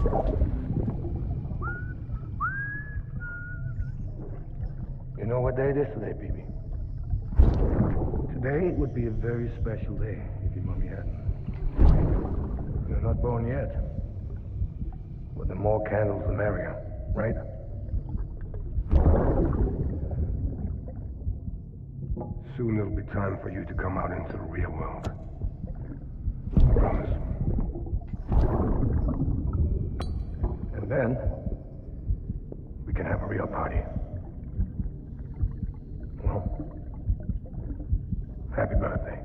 You know what day it is today, BB? Today would be a very special day if your mommy hadn't. You're not born yet. But the more candles, the merrier, right? Soon it'll be time for you to come out into the real world. I promise. And then, we can have a real party. Well, happy birthday.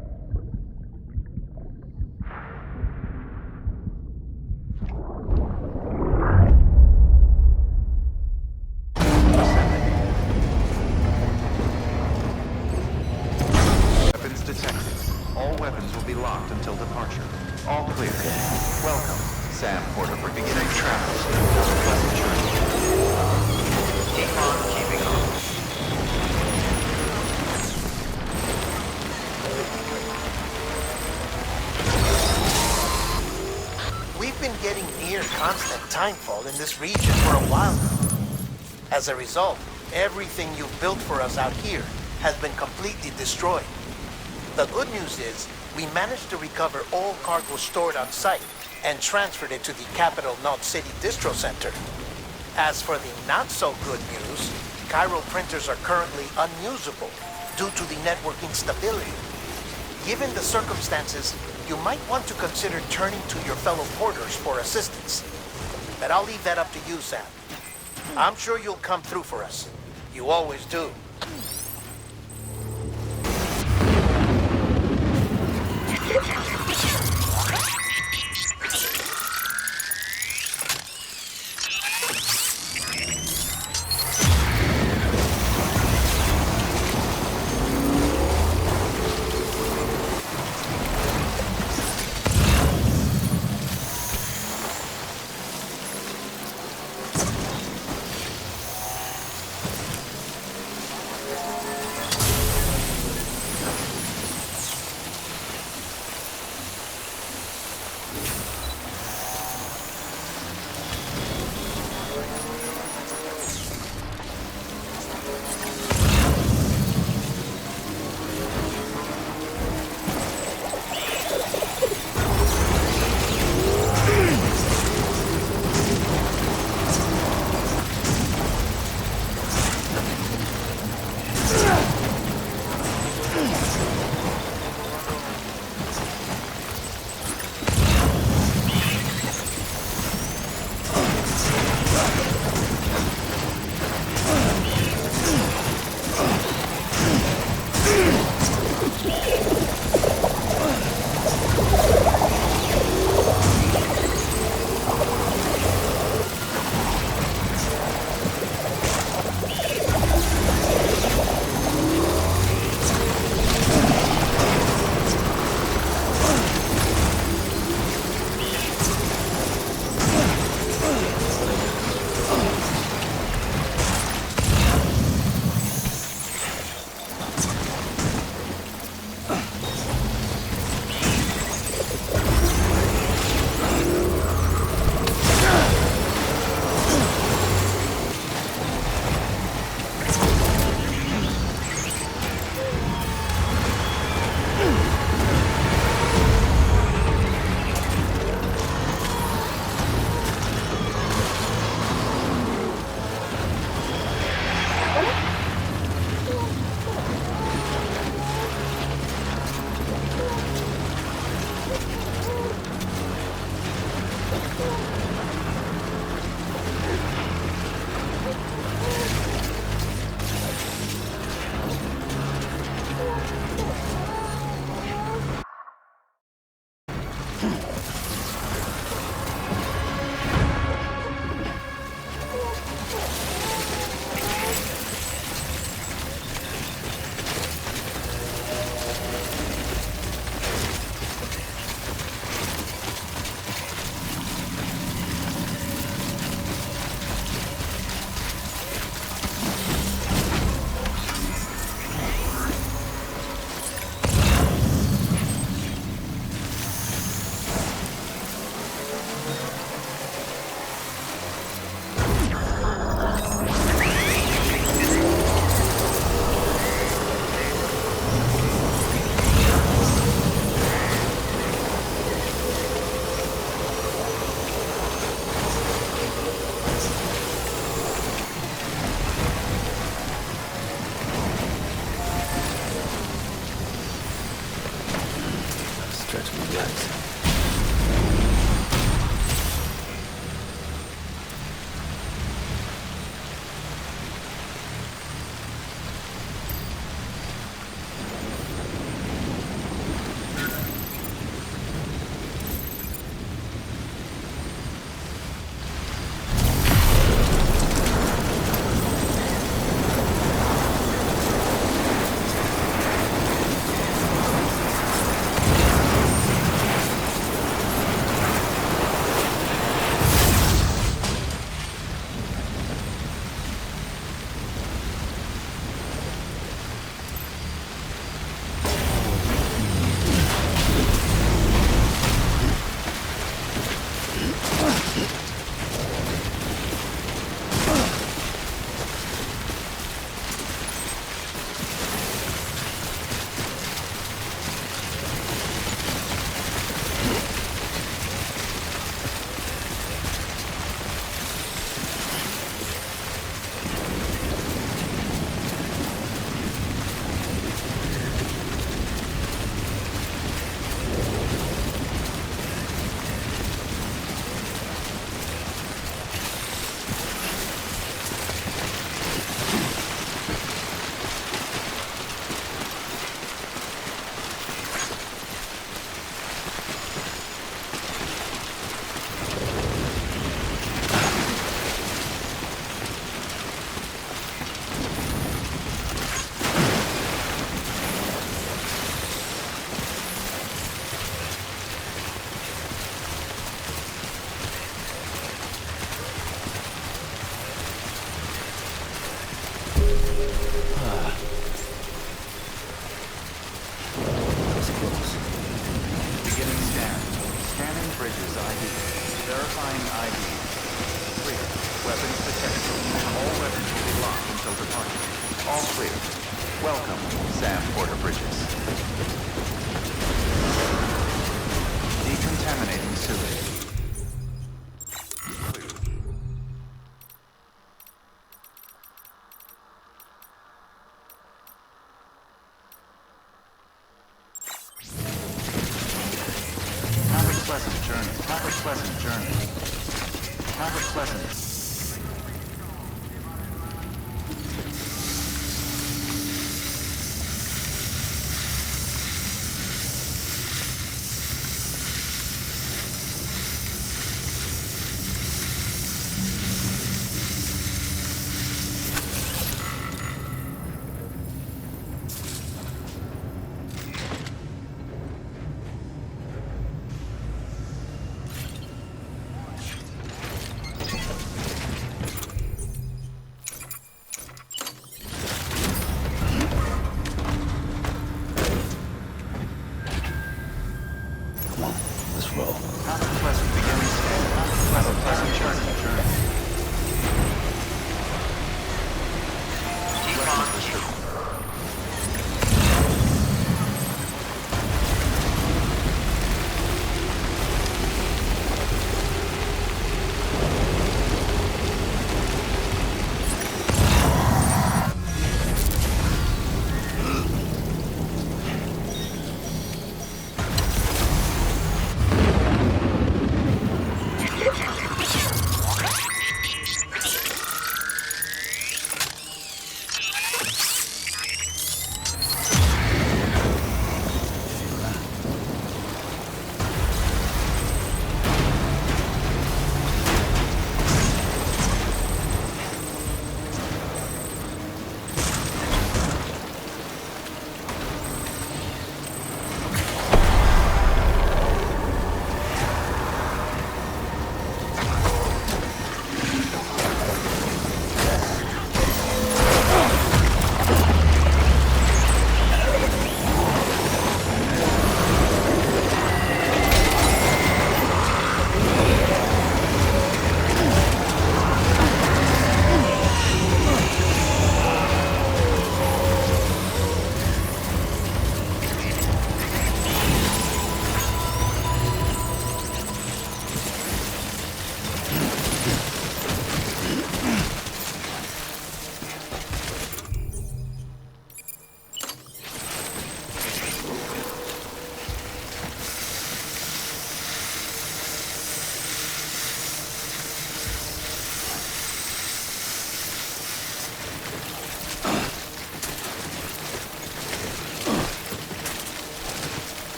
Weapons detected. All weapons will be locked until departure. All clear. Welcome, Sam Porter, for beginning travel. Pleasant journey. Keep on keeping on. We've been getting near constant timefall in this region for a while now. As a result, everything you've built for us out here has been completely destroyed. The good news is, we managed to recover all cargo stored on site and transferred it to the Capital Knot City Distro Center. As for the not-so-good news, Chiral printers are currently unusable due to the network instability. Given the circumstances, you might want to consider turning to your fellow porters for assistance. But I'll leave that up to you, Sam. I'm sure you'll come through for us. You always do. Weapons detected. All weapons will be locked until departure. All clear. Welcome, Sam Porter Bridges. Decontaminating sewage. Have a pleasant journey. Have a pleasant journey. Have a pleasant... Have a pleasant beginning, Sam. Have a pleasant journey. Keep on cue.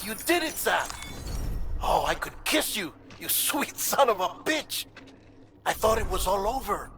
You did it, Sam! Oh, I could kiss you, you sweet son of a bitch! I thought it was all over.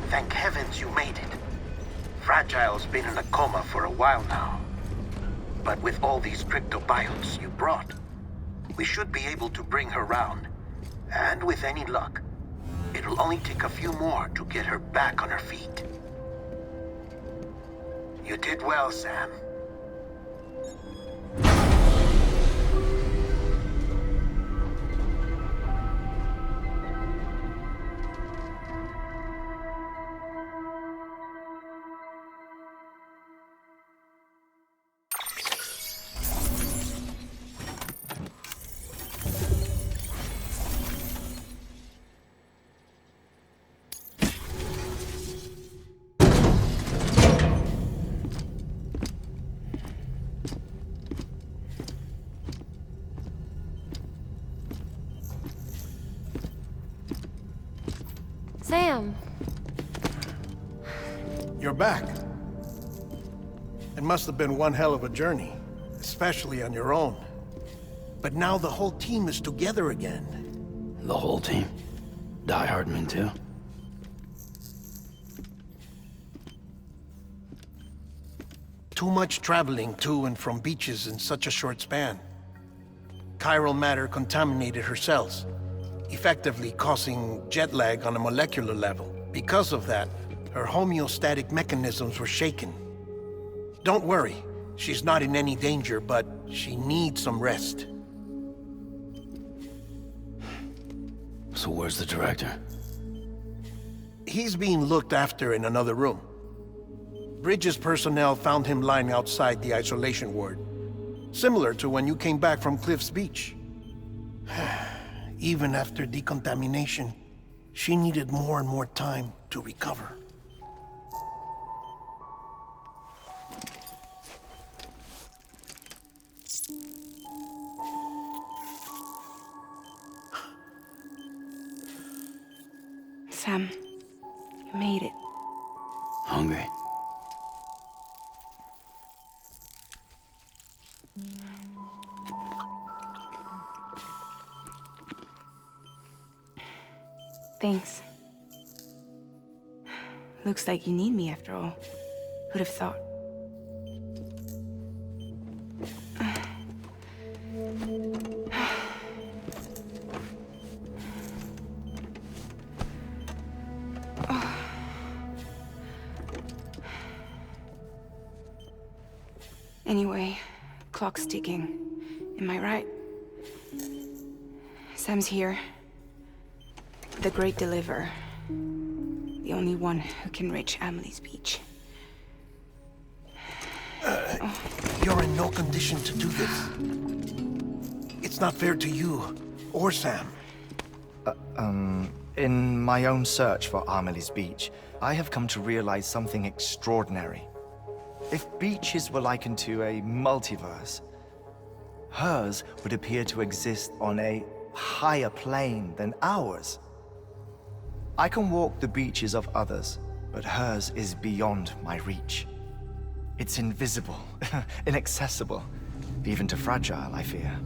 Thank heavens you made it. Fragile's been in a coma for a while now. But with all these cryptobiotes you brought, we should be able to bring her round. And with any luck, it'll only take a few more to get her back on her feet. You did well, Sam. Sam. You're back. It must have been one hell of a journey, especially on your own. But now the whole team is together again. The whole team? Die Hardman too? Too much traveling to and from beaches in such a short span. Chiral matter contaminated her cells, effectively causing jet lag on a molecular level. Because of that, her homeostatic mechanisms were shaken. Don't worry, she's not in any danger, but she needs some rest. So where's the director? He's being looked after in another room. Bridges personnel found him lying outside the isolation ward, similar to when you came back from Cliff's Beach. Even after decontamination, she needed more and more time to recover. Sam, you made it. Hungry? Thanks. Looks like you need me after all. Who'd have thought? Anyway, clock's ticking. Am I right? Sam's here. The Great Deliver. The only one who can reach Amelie's beach. You're in no condition to do this. It's not fair to you, or Sam. In my own search for Amelie's beach, I have come to realize something extraordinary. If beaches were likened to a multiverse, hers would appear to exist on a higher plane than ours. I can walk the beaches of others, but hers is beyond my reach. It's invisible, inaccessible, even to fragile, I fear.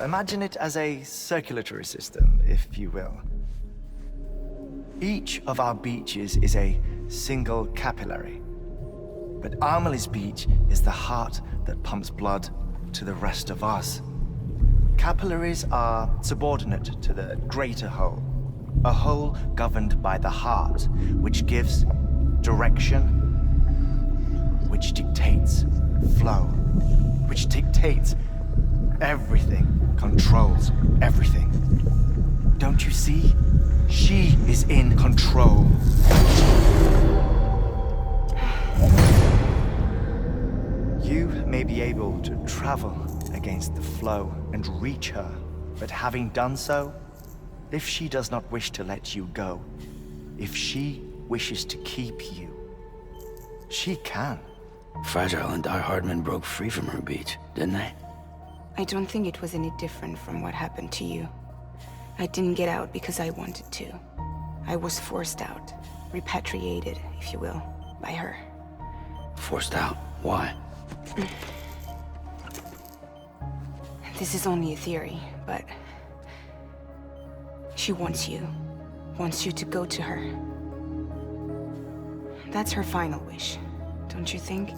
Imagine it as a circulatory system, if you will. Each of our beaches is a single capillary. But Amelie's beach is the heart that pumps blood to the rest of us. Capillaries are subordinate to the greater whole. A whole governed by the heart, which gives direction, which dictates flow, which dictates everything, controls everything. Don't you see? She is in control. You may be able to travel against the flow and reach her, but having done so, if she does not wish to let you go, if she wishes to keep you, she can. Fragile and Die Hardman broke free from her beach, didn't they? I don't think it was any different from what happened to you. I didn't get out because I wanted to. I was forced out, repatriated, if you will, by her. Forced out? Why? This is only a theory, but she wants you to go to her. That's her final wish, don't you think?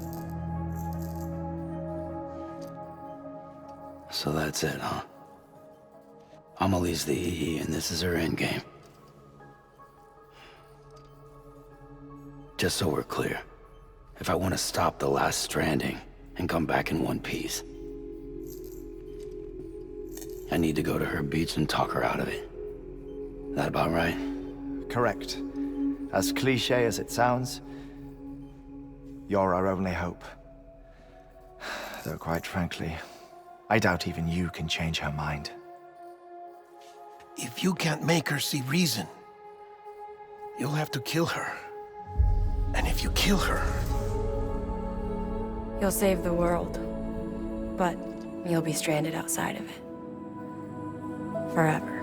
So that's it, huh? Amelie's the EE, and this is her endgame. Just so we're clear, if I want to stop the last stranding and come back in one piece, I need to go to her beach and talk her out of it. That about right? Correct. As cliché as it sounds, you're our only hope. Though quite frankly, I doubt even you can change her mind. If you can't make her see reason, you'll have to kill her. And if you kill her... You'll save the world, but you'll be stranded outside of it. Forever.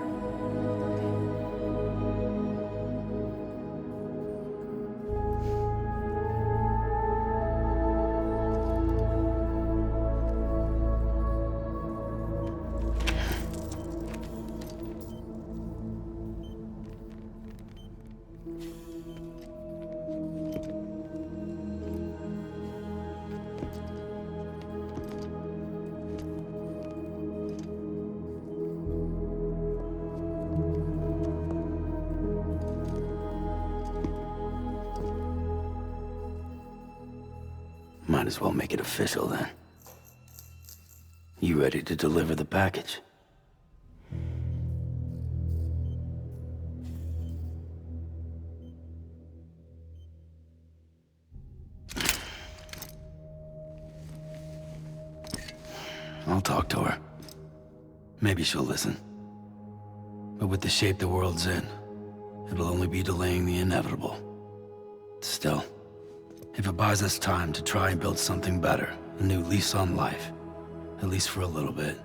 Might as well make it official then. You ready to deliver the package? I'll talk to her. Maybe she'll listen. But with the shape the world's in, it'll only be delaying the inevitable. Still, if it buys us time to try and build something better, a new lease on life, at least for a little bit,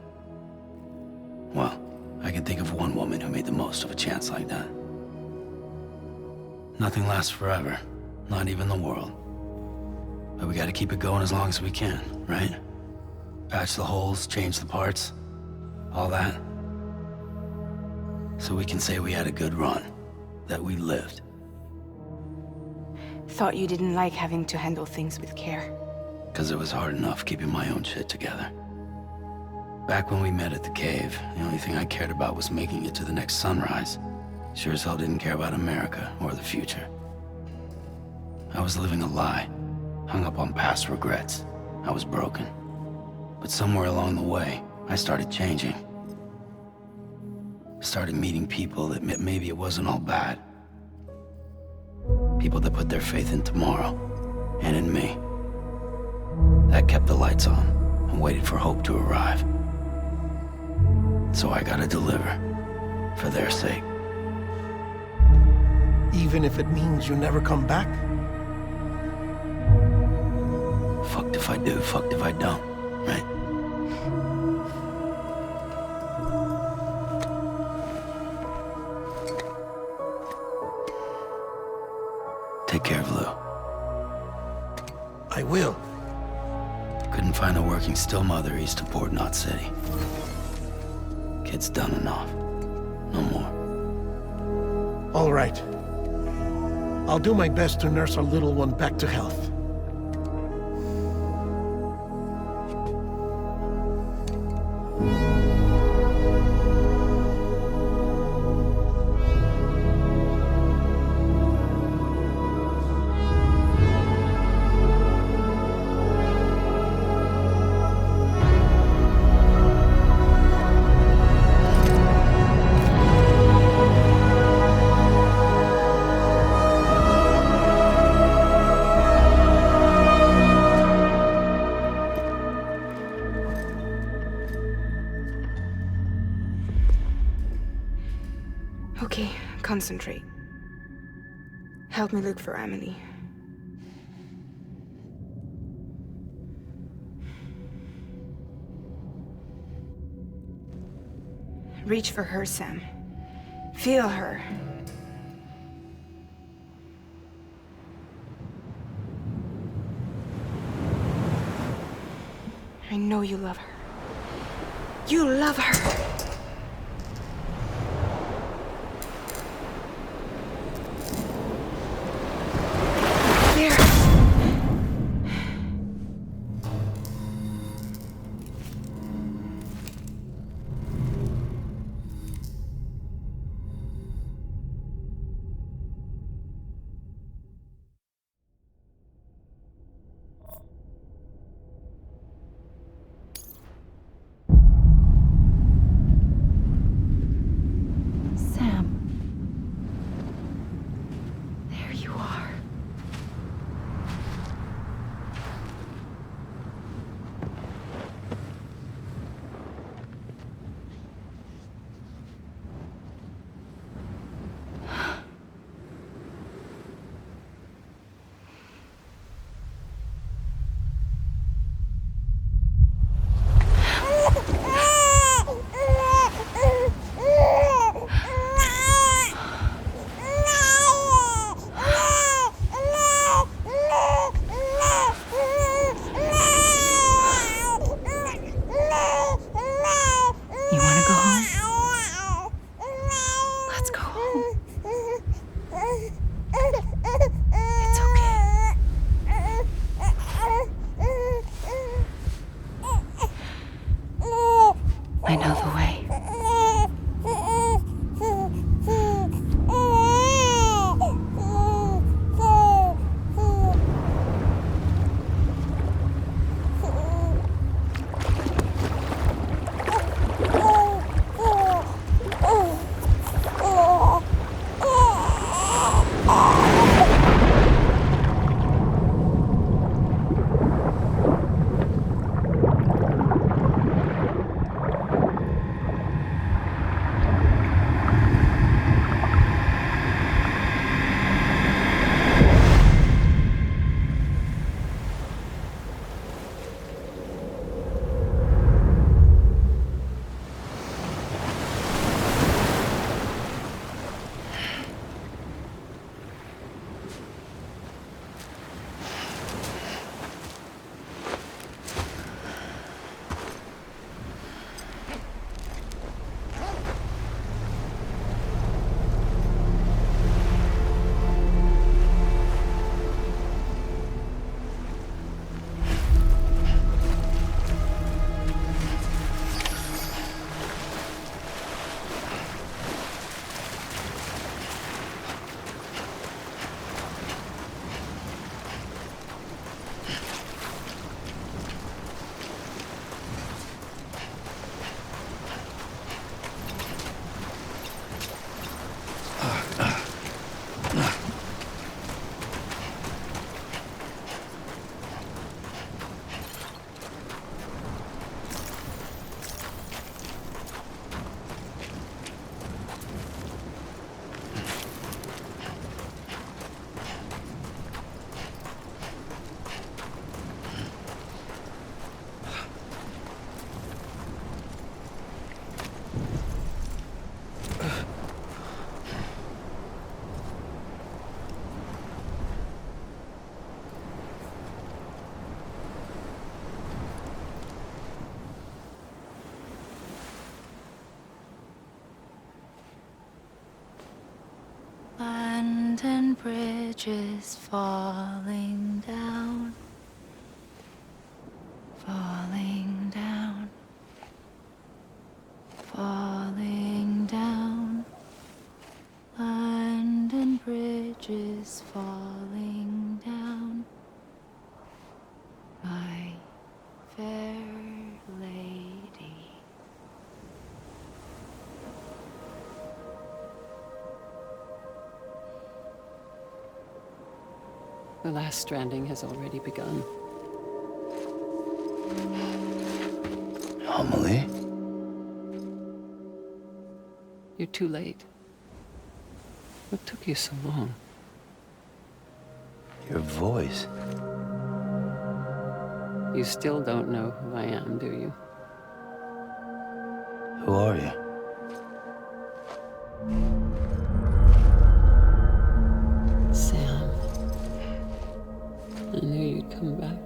well, I can think of one woman who made the most of a chance like that. Nothing lasts forever, not even the world. But we gotta keep it going as long as we can, right? Patch the holes, change the parts, all that. So we can say we had a good run, that we lived. Thought you didn't like having to handle things with care. 'Cause it was hard enough keeping my own shit together. Back when we met at the cave, the only thing I cared about was making it to the next sunrise. Sure as hell didn't care about America or the future. I was living a lie, hung up on past regrets. I was broken. But somewhere along the way, I started changing. Started meeting people that maybe it wasn't all bad. People that put their faith in tomorrow, and in me. That kept the lights on, and waited for hope to arrive. So I gotta deliver, for their sake. Even if it means you never come back? Fucked if I do, fucked if I don't, right? Take care of Lou. I will. Couldn't find a working still mother east of Port Knot City. Kid's done enough. No more. All right. I'll do my best to nurse our little one back to health. Okay, concentrate. Help me look for Emily. Reach for her, Sam. Feel her. I know you love her. You love her! Abandoned bridges falling down, falling down, falling down. London bridges falling down, my fair lady. The last stranding has already begun. Amelie? You're too late. What took you so long? Your voice. You still don't know who I am, do you? Who are you? Sam. I knew you'd come back.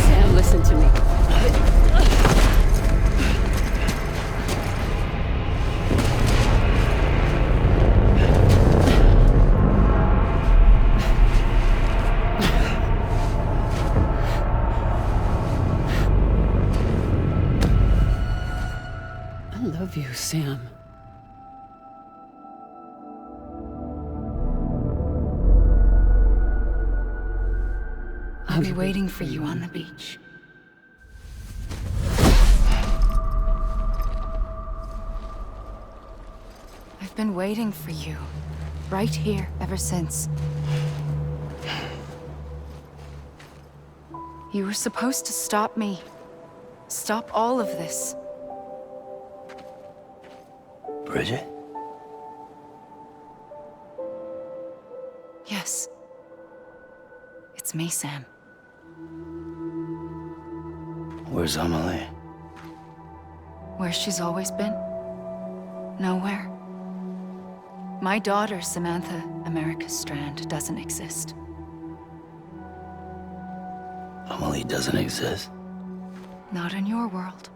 Sam, listen to me. I love you, Sam. I'll be waiting for you on the beach. I've been waiting for you, right here, ever since. You were supposed to stop me. Stop all of this. Bridget? Yes. It's me, Sam. Where's Amelie? Where she's always been. Nowhere. My daughter, Samantha America Strand, doesn't exist. Amelie doesn't exist. Not in your world.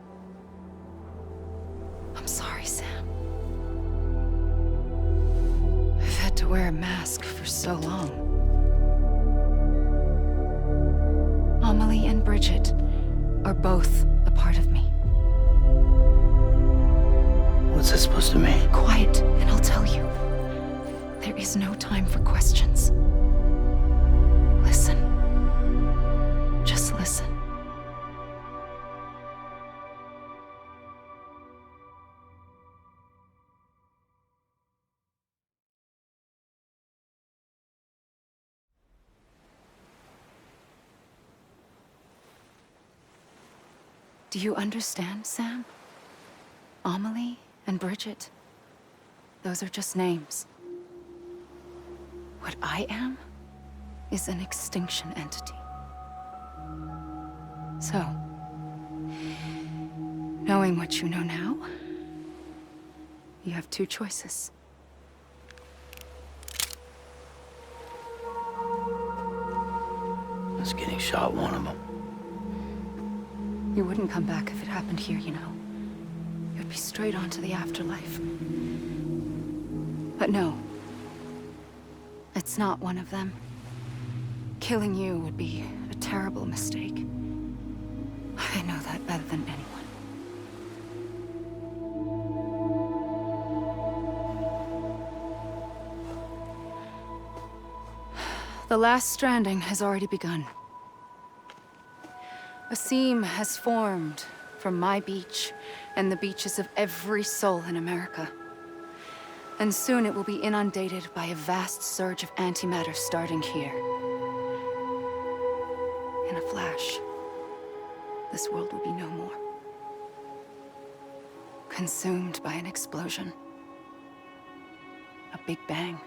I'm sorry, Sam. I've had to wear a mask for so long. Amelie and Bridget are both a part of me. What's that supposed to mean? Quiet, and I'll tell you. There is no time for questions. Listen. Just listen. Do you understand, Sam? Amelie and Bridget, those are just names. What I am is an extinction entity. So, knowing what you know now, you have two choices. Is getting shot one of them. You wouldn't come back if it happened here, you know. You'd be straight on to the afterlife. But no. It's not one of them. Killing you would be a terrible mistake. I know that better than anyone. The last stranding has already begun. A seam has formed from my beach and the beaches of every soul in America. And soon it will be inundated by a vast surge of antimatter starting here. In a flash, this world will be no more. Consumed by an explosion. A big bang.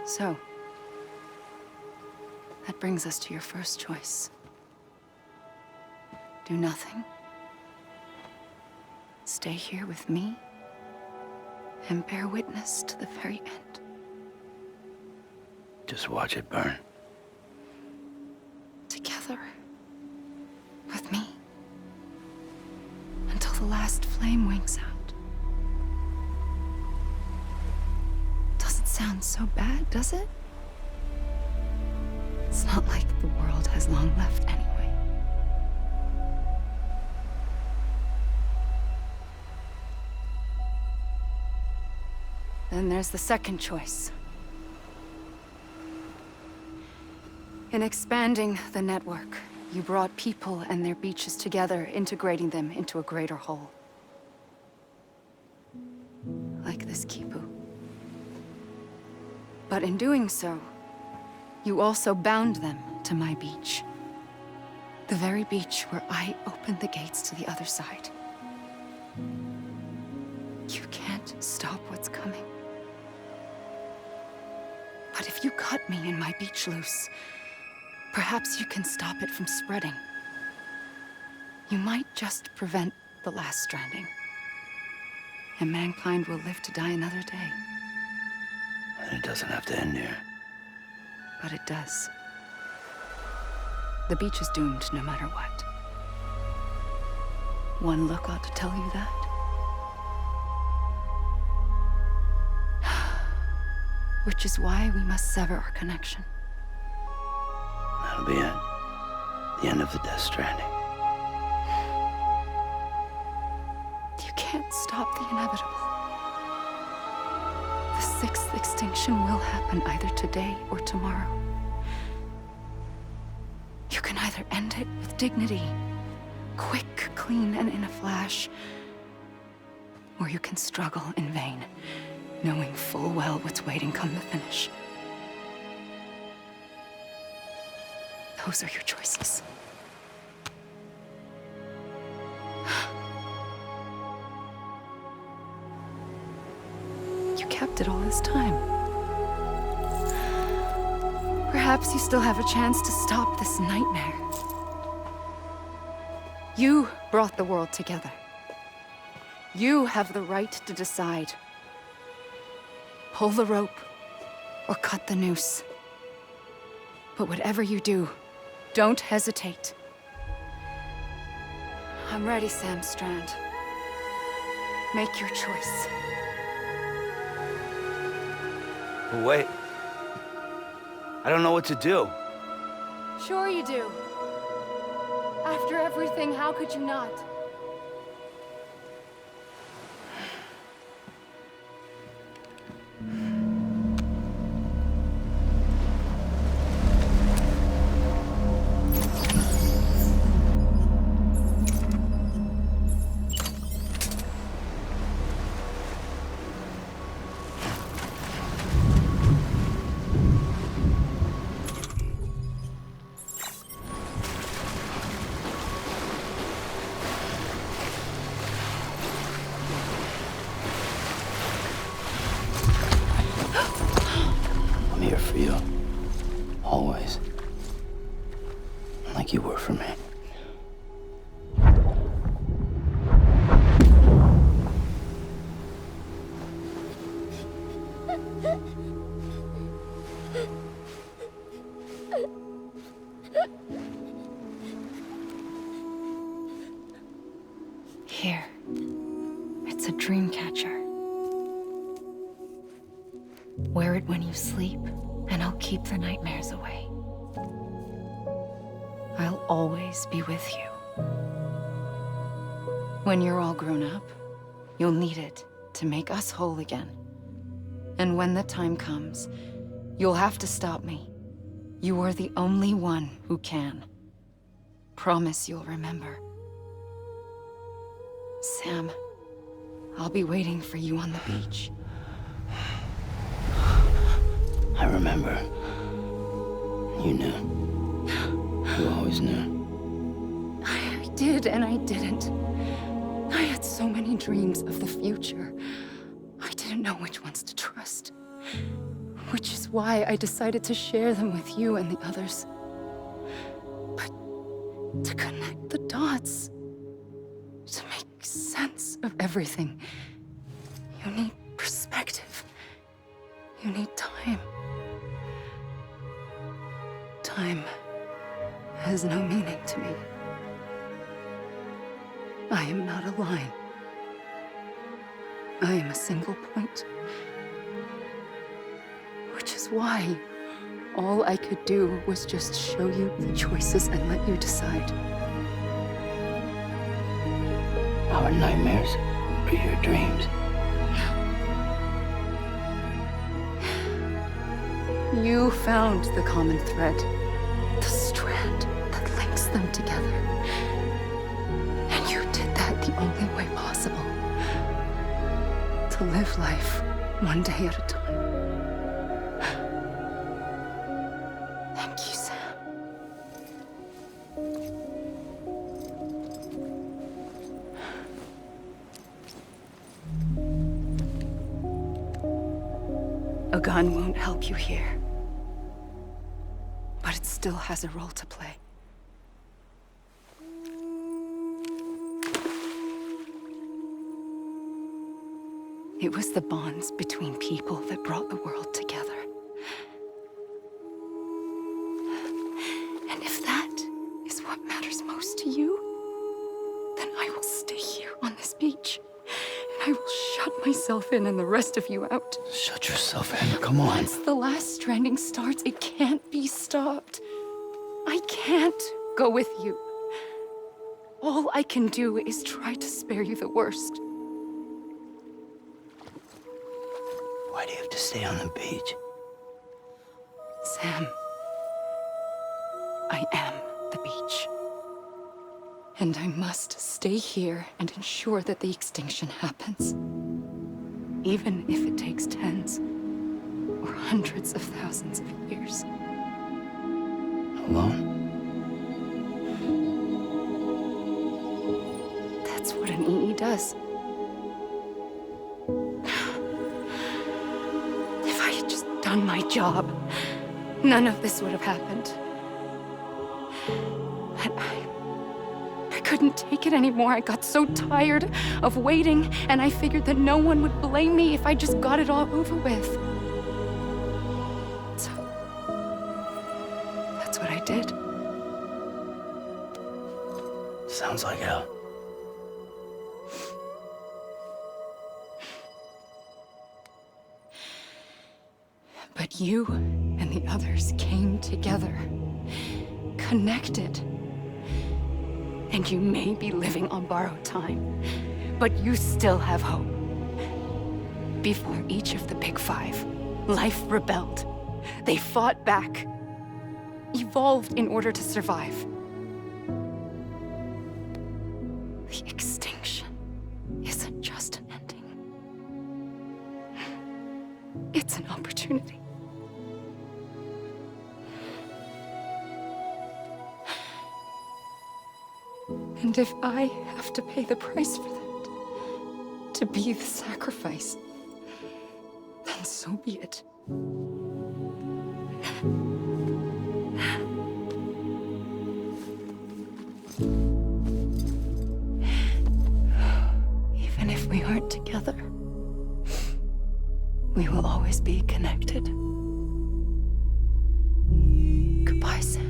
So, that brings us to your first choice. Do nothing. Stay here with me and bear witness to the very end. Just watch it burn. Together. With me. Until the last flame winks out. Doesn't sound so bad, does it? It's not like the world has long left anyway. Then there's the second choice. In expanding the network, you brought people and their beaches together, integrating them into a greater whole. Like this Kipu. But in doing so, you also bound them to my beach. The very beach where I opened the gates to the other side. You can't stop what's coming. But if you cut me and my beach loose, perhaps you can stop it from spreading. You might just prevent the last stranding. And mankind will live to die another day. And it doesn't have to end here. But it does. The beach is doomed no matter what. One look ought to tell you that. Which is why we must sever our connection. That'll be it. The end of the Death Stranding. You can't stop the inevitable. The sixth extinction will happen either today or tomorrow. You can either end it with dignity, quick, clean, and in a flash, or you can struggle in vain, knowing full well what's waiting come the finish. Those are your choices. You kept it all this time. Perhaps you still have a chance to stop this nightmare. You brought the world together. You have the right to decide. Pull the rope or cut the noose. But whatever you do, don't hesitate. I'm ready, Sam Strand. Make your choice. But wait. I don't know what to do. Sure you do. After everything, how could you not? I'm here for you. Always. Like you were for me. Here. It's a dream catcher. Wear it when you sleep, and I'll keep the nightmares away. I'll always be with you. When you're all grown up, you'll need it to make us whole again. And when the time comes, you'll have to stop me. You are the only one who can. Promise you'll remember. Sam, I'll be waiting for you on the beach. I remember. You knew. You always knew. I did and I didn't. I had so many dreams of the future. I didn't know which ones to trust. Which is why I decided to share them with you and the others. But to connect the dots, to make sense of everything, you need perspective. You need time. Time has no meaning to me. I am not a line. I am a single point. Which is why all I could do was just show you the choices and let you decide. Our nightmares are your dreams. You found the common thread, the strand that links them together. And you did that the only way possible. To live life one day at a time. Thank you, Sam. A gun won't help you here. But it still has a role to play. It was the bonds between people that brought the world together. And if that is what matters most to you, then I will stay here on this beach. And I will shut myself in and the rest of you out. Shut yourself in, come on. Once the last stranding starts, it can't be stopped. I can't go with you. All I can do is try to spare you the worst. Why do you have to stay on the beach? Sam, I am the beach. And I must stay here and ensure that the extinction happens. Even if it takes tens or hundreds of thousands of years. Alone? That's what an EE does. If I had just done my job, none of this would have happened. But I couldn't take it anymore. I got so tired of waiting, and I figured that no one would blame me if I just got it all over with. So, that's what I did. Sounds like hell. But you and the others came together, connected. And you may be living on borrowed time, but you still have hope. Before each of the Big Five, life rebelled. They fought back, evolved in order to survive. The extinction isn't just an ending. It's an opportunity. And if I have to pay the price for that, to be the sacrifice, then so be it. Even if we aren't together, we will always be connected. Goodbye, Sam.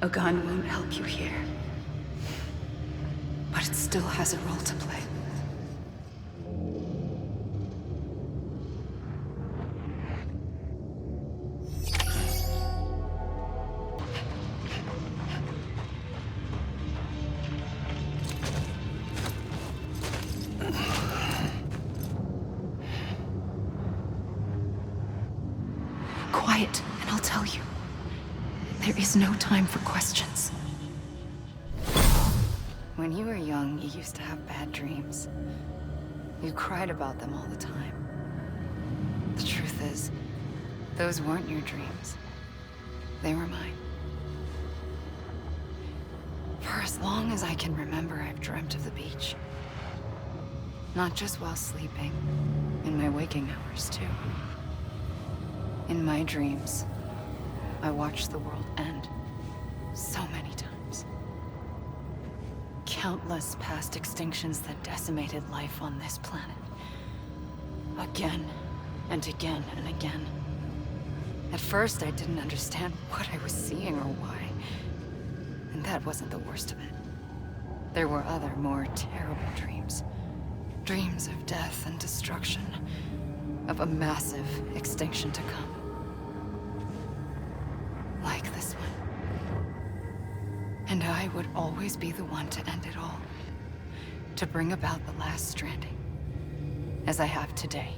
A gun won't help you here. But it still has a role to play. Quiet, and I'll tell you. There is no time for questions. When you were young, you used to have bad dreams. You cried about them all the time. The truth is, those weren't your dreams. They were mine. For as long as I can remember, I've dreamt of the beach. Not just while sleeping, in my waking hours too. In my dreams, I watched the world end so many times. Countless past extinctions that decimated life on this planet. Again and again and again. At first, I didn't understand what I was seeing or why. And that wasn't the worst of it. There were other, more terrible dreams. Dreams of death and destruction. Of a massive extinction to come. Like this one. And I would always be the one to end it all. To bring about the last stranding. As I have today.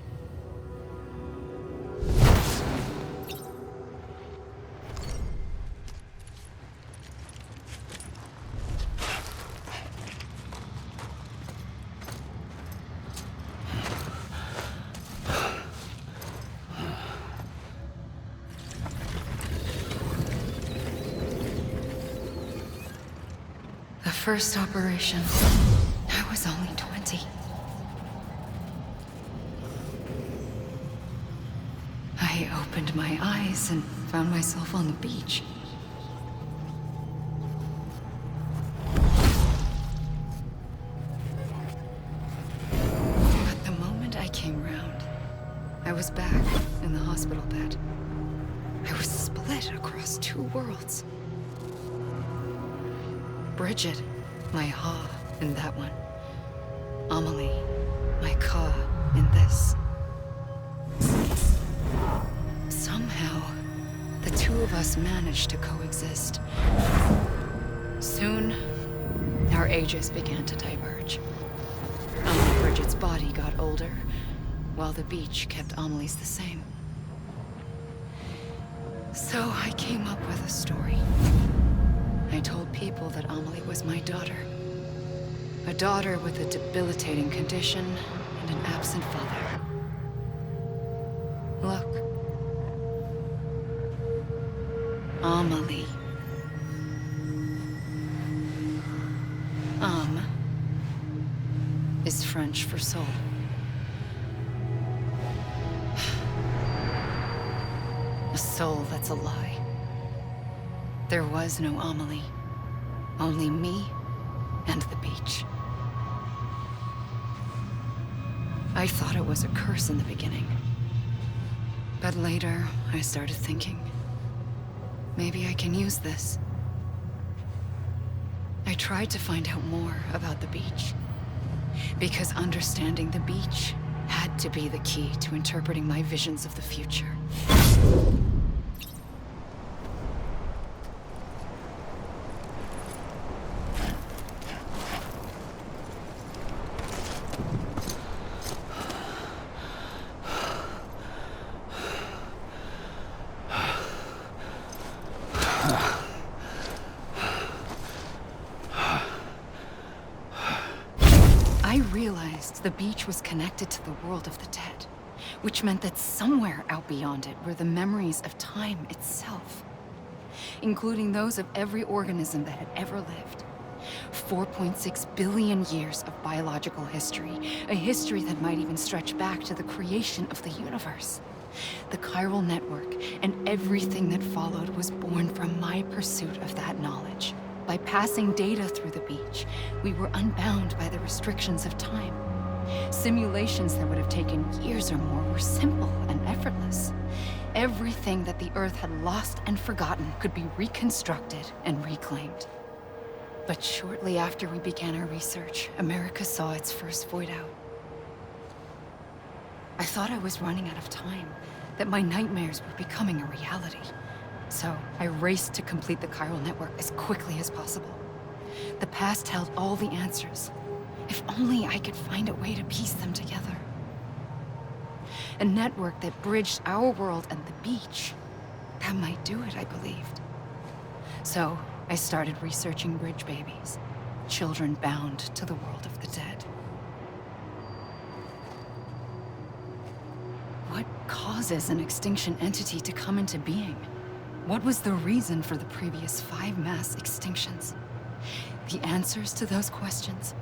First operation, I was only 20. I opened my eyes and found myself on the beach. But the moment I came round, I was back in the hospital bed. I was split across two worlds. Bridget, my Ha in that one. Amelie, my Ka in this. Somehow, the two of us managed to coexist. Soon, our ages began to diverge. Bridget's body got older, while the beach kept Amelie's the same. So I came up with a story. I told people that Amelie was my daughter. A daughter with a debilitating condition and an absent father. Look. Amelie. Âme is French for soul. A soul that's a lie. There was no Amelie. Only me and the beach. I thought it was a curse in the beginning. But later, I started thinking, maybe I can use this. I tried to find out more about the beach. Because understanding the beach had to be the key to interpreting my visions of the future. The beach was connected to the world of the dead, which meant that somewhere out beyond it were the memories of time itself, including those of every organism that had ever lived. 4.6 billion years of biological history, a history that might even stretch back to the creation of the universe. The chiral network and everything that followed was born from my pursuit of that knowledge. By passing data through the beach, we were unbound by the restrictions of time. Simulations that would have taken years or more were simple and effortless. Everything that the Earth had lost and forgotten could be reconstructed and reclaimed. But shortly after we began our research, America saw its first void out. I thought I was running out of time, that my nightmares were becoming a reality. So I raced to complete the chiral network as quickly as possible. The past held all the answers. If only I could find a way to piece them together. A network that bridged our world and the beach. That might do it, I believed. So I started researching bridge babies, children bound to the world of the dead. What causes an extinction entity to come into being? What was the reason for the previous 5 mass extinctions? The answers to those questions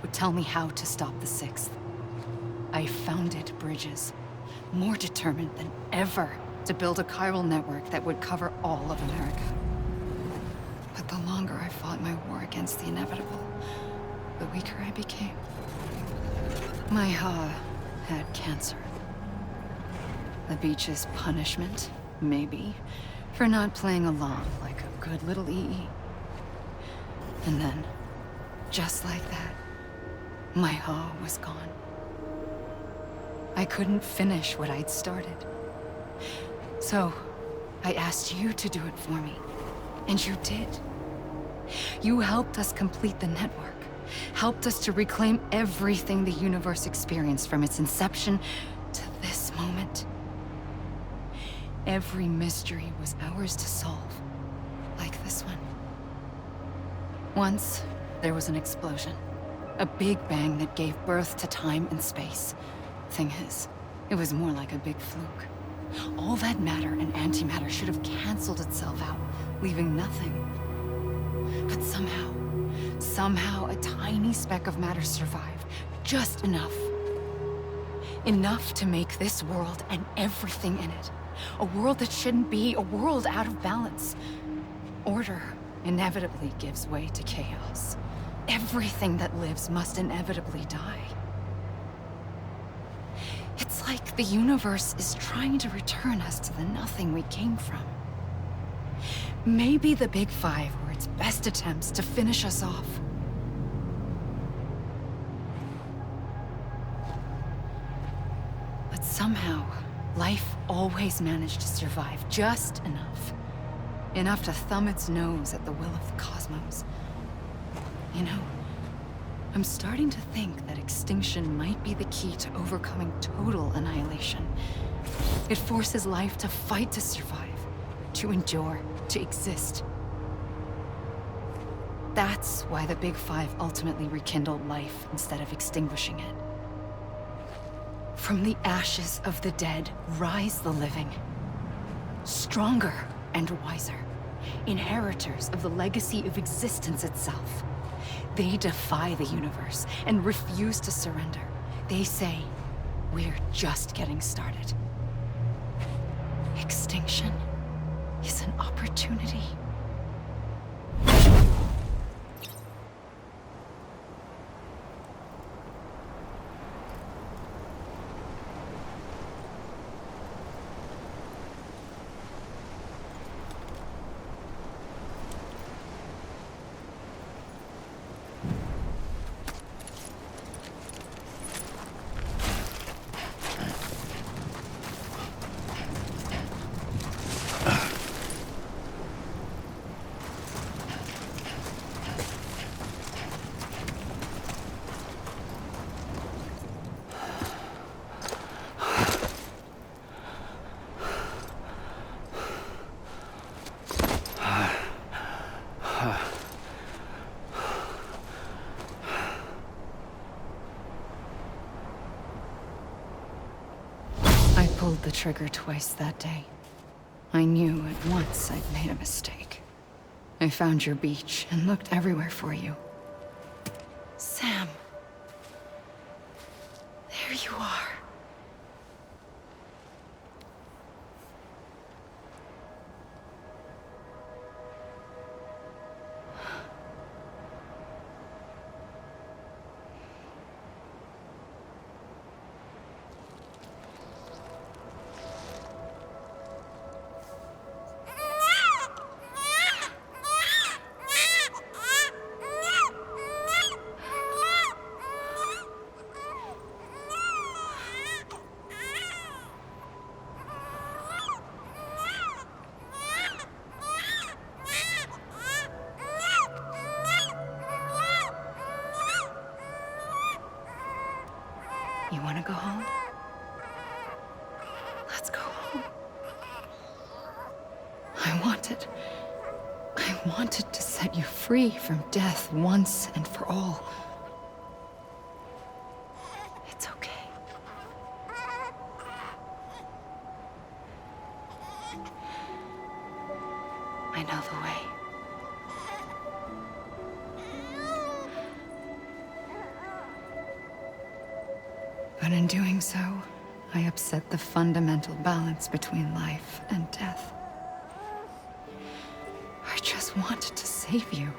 would tell me how to stop the 6th. I founded bridges, more determined than ever to build a chiral network that would cover all of America. But the longer I fought my war against the inevitable, the weaker I became. My Ha had cancer. The beach's punishment, maybe, for not playing along like a good little EE. And then, just like that, my Ha was gone. I couldn't finish what I'd started. So, I asked you to do it for me, and you did. You helped us complete the network, helped us to reclaim everything the universe experienced from its inception to this moment. Every mystery was ours to solve, like this one. Once, there was an explosion. A big bang that gave birth to time and space. Thing is, it was more like a big fluke. All that matter and antimatter should have canceled itself out, leaving nothing. But somehow a tiny speck of matter survived. Just enough. Enough to make this world and everything in it. A world that shouldn't be, a world out of balance. Order inevitably gives way to chaos. Everything that lives must inevitably die. It's like the universe is trying to return us to the nothing we came from. Maybe the Big Five were its best attempts to finish us off. But somehow, life always managed to survive just enough. Enough to thumb its nose at the will of the cosmos. You know, I'm starting to think that extinction might be the key to overcoming total annihilation. It forces life to fight to survive, to endure, to exist. That's why the Big Five ultimately rekindled life instead of extinguishing it. From the ashes of the dead rise the living. Stronger and wiser. Inheritors of the legacy of existence itself. They defy the universe and refuse to surrender. They say, we're just getting started. Extinction is an opportunity. I pulled the trigger twice that day. I knew at once I'd made a mistake. I found your beach and looked everywhere for you. Sam. There you are. You want to go home? Let's go home. I wanted to set you free from death once and for all. It's okay. I know the way. But in doing so, I upset the fundamental balance between life and death. I just wanted to save you.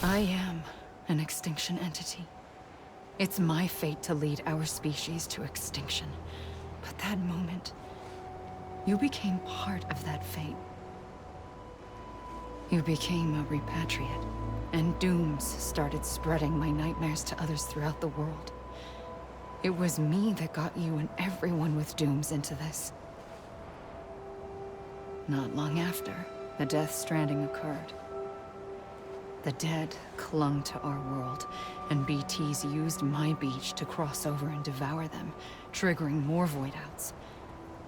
I am an extinction entity. It's my fate to lead our species to extinction. But that moment, you became part of that fate. You became a repatriate, and dooms started spreading my nightmares to others throughout the world. It was me that got you and everyone with dooms into this. Not long after, the Death Stranding occurred. The dead clung to our world, and BTs used my beach to cross over and devour them, triggering more void-outs.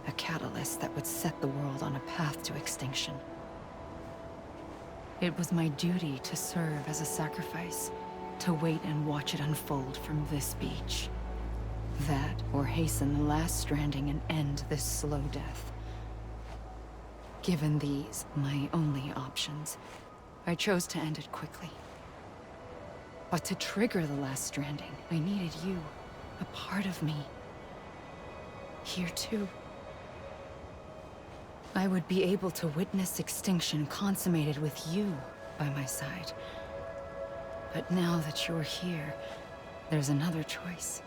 A catalyst that would set the world on a path to extinction. It was my duty to serve as a sacrifice, to wait and watch it unfold from this beach. That, or hasten the last stranding and end this slow death. Given these, my only options, I chose to end it quickly. But to trigger the last stranding, I needed you, a part of me. Here too. I would be able to witness extinction consummated with you by my side. But now that you're here, there's another choice.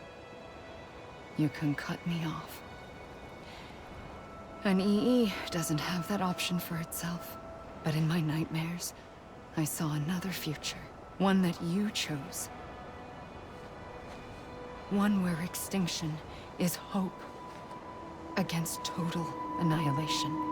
You can cut me off. An EE doesn't have that option for itself. But in my nightmares, I saw another future. One that you chose. One where extinction is hope against total annihilation.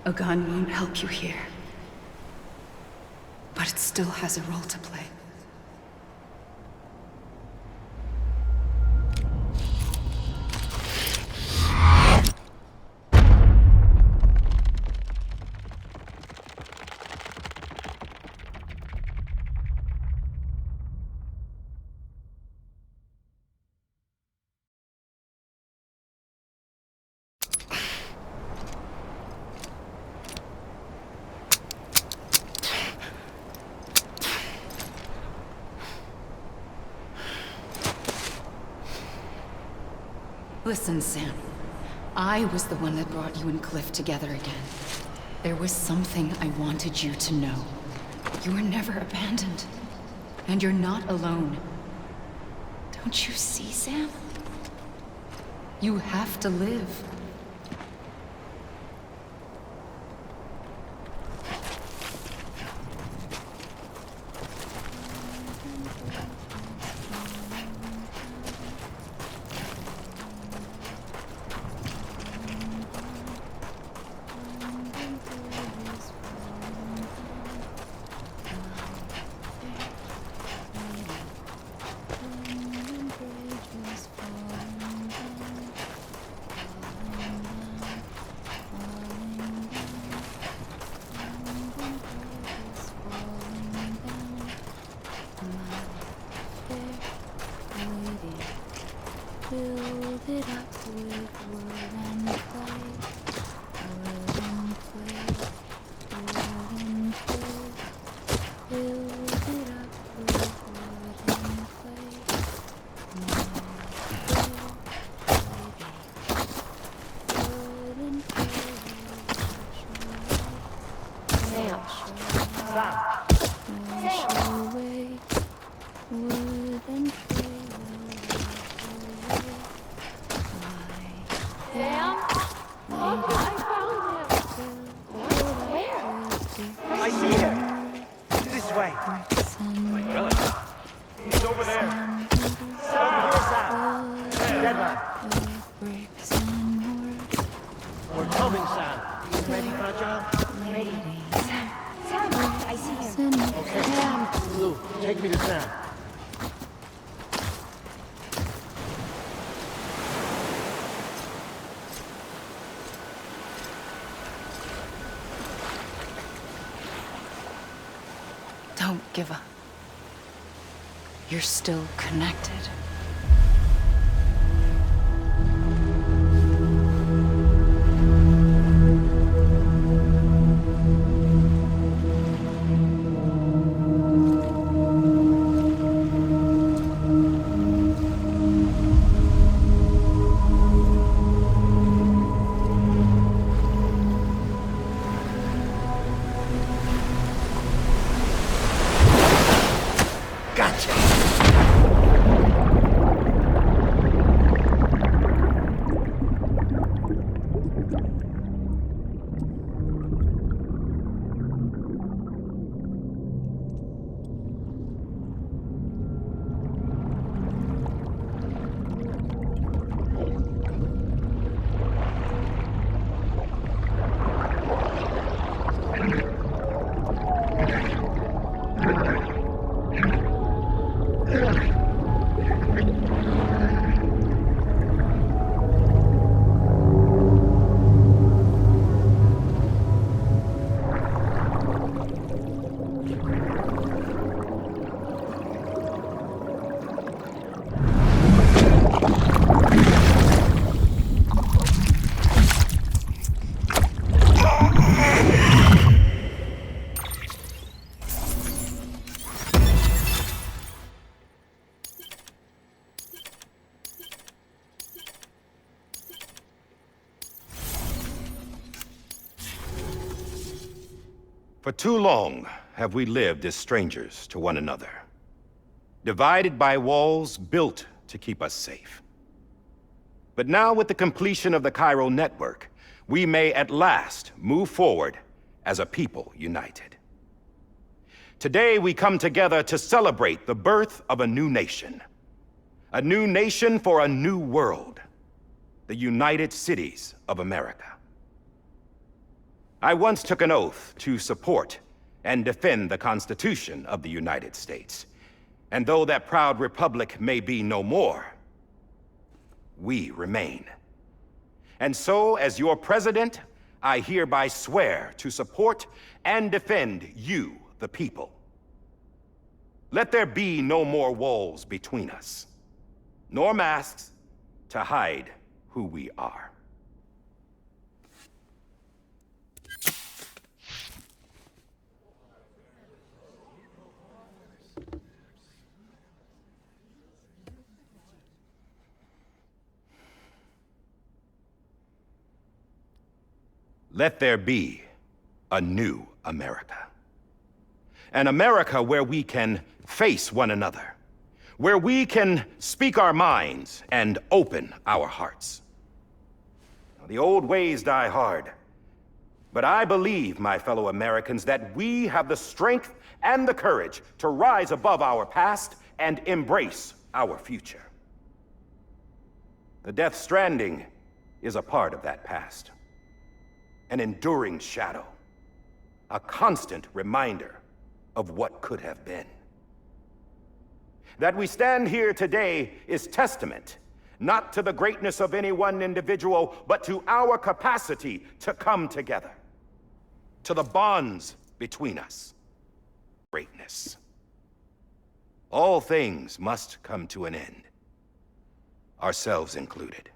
A gun won't help you here. But it still has a role to play. Listen, Sam. I was the one that brought you and Cliff together again. There was something I wanted you to know. You were never abandoned. And you're not alone. Don't you see, Sam? You have to live. I see her. This way. He's over there. Over here, Sam. Dead man. We're coming, Sam. Ready, Fragile? Sam, I see him. Okay. Lou, take me to Sam. Don't give up. You're still connected. For too long have we lived as strangers to one another, divided by walls built to keep us safe. But now, with the completion of the Chiral network, we may at last move forward as a people united. Today we come together to celebrate the birth of a new nation. A new nation for a new world. The United Cities of America. I once took an oath to support and defend the Constitution of the United States. And though that proud republic may be no more, we remain. And so, as your president, I hereby swear to support and defend you, the people. Let there be no more walls between us, nor masks to hide who we are. Let there be a new America. An America where we can face one another, where we can speak our minds and open our hearts. Now, the old ways die hard, but I believe, my fellow Americans, that we have the strength and the courage to rise above our past and embrace our future. The Death Stranding is a part of that past. An enduring shadow, a constant reminder of what could have been. That we stand here today is testament, not to the greatness of any one individual, but to our capacity to come together, to the bonds between us. Greatness. All things must come to an end, ourselves included.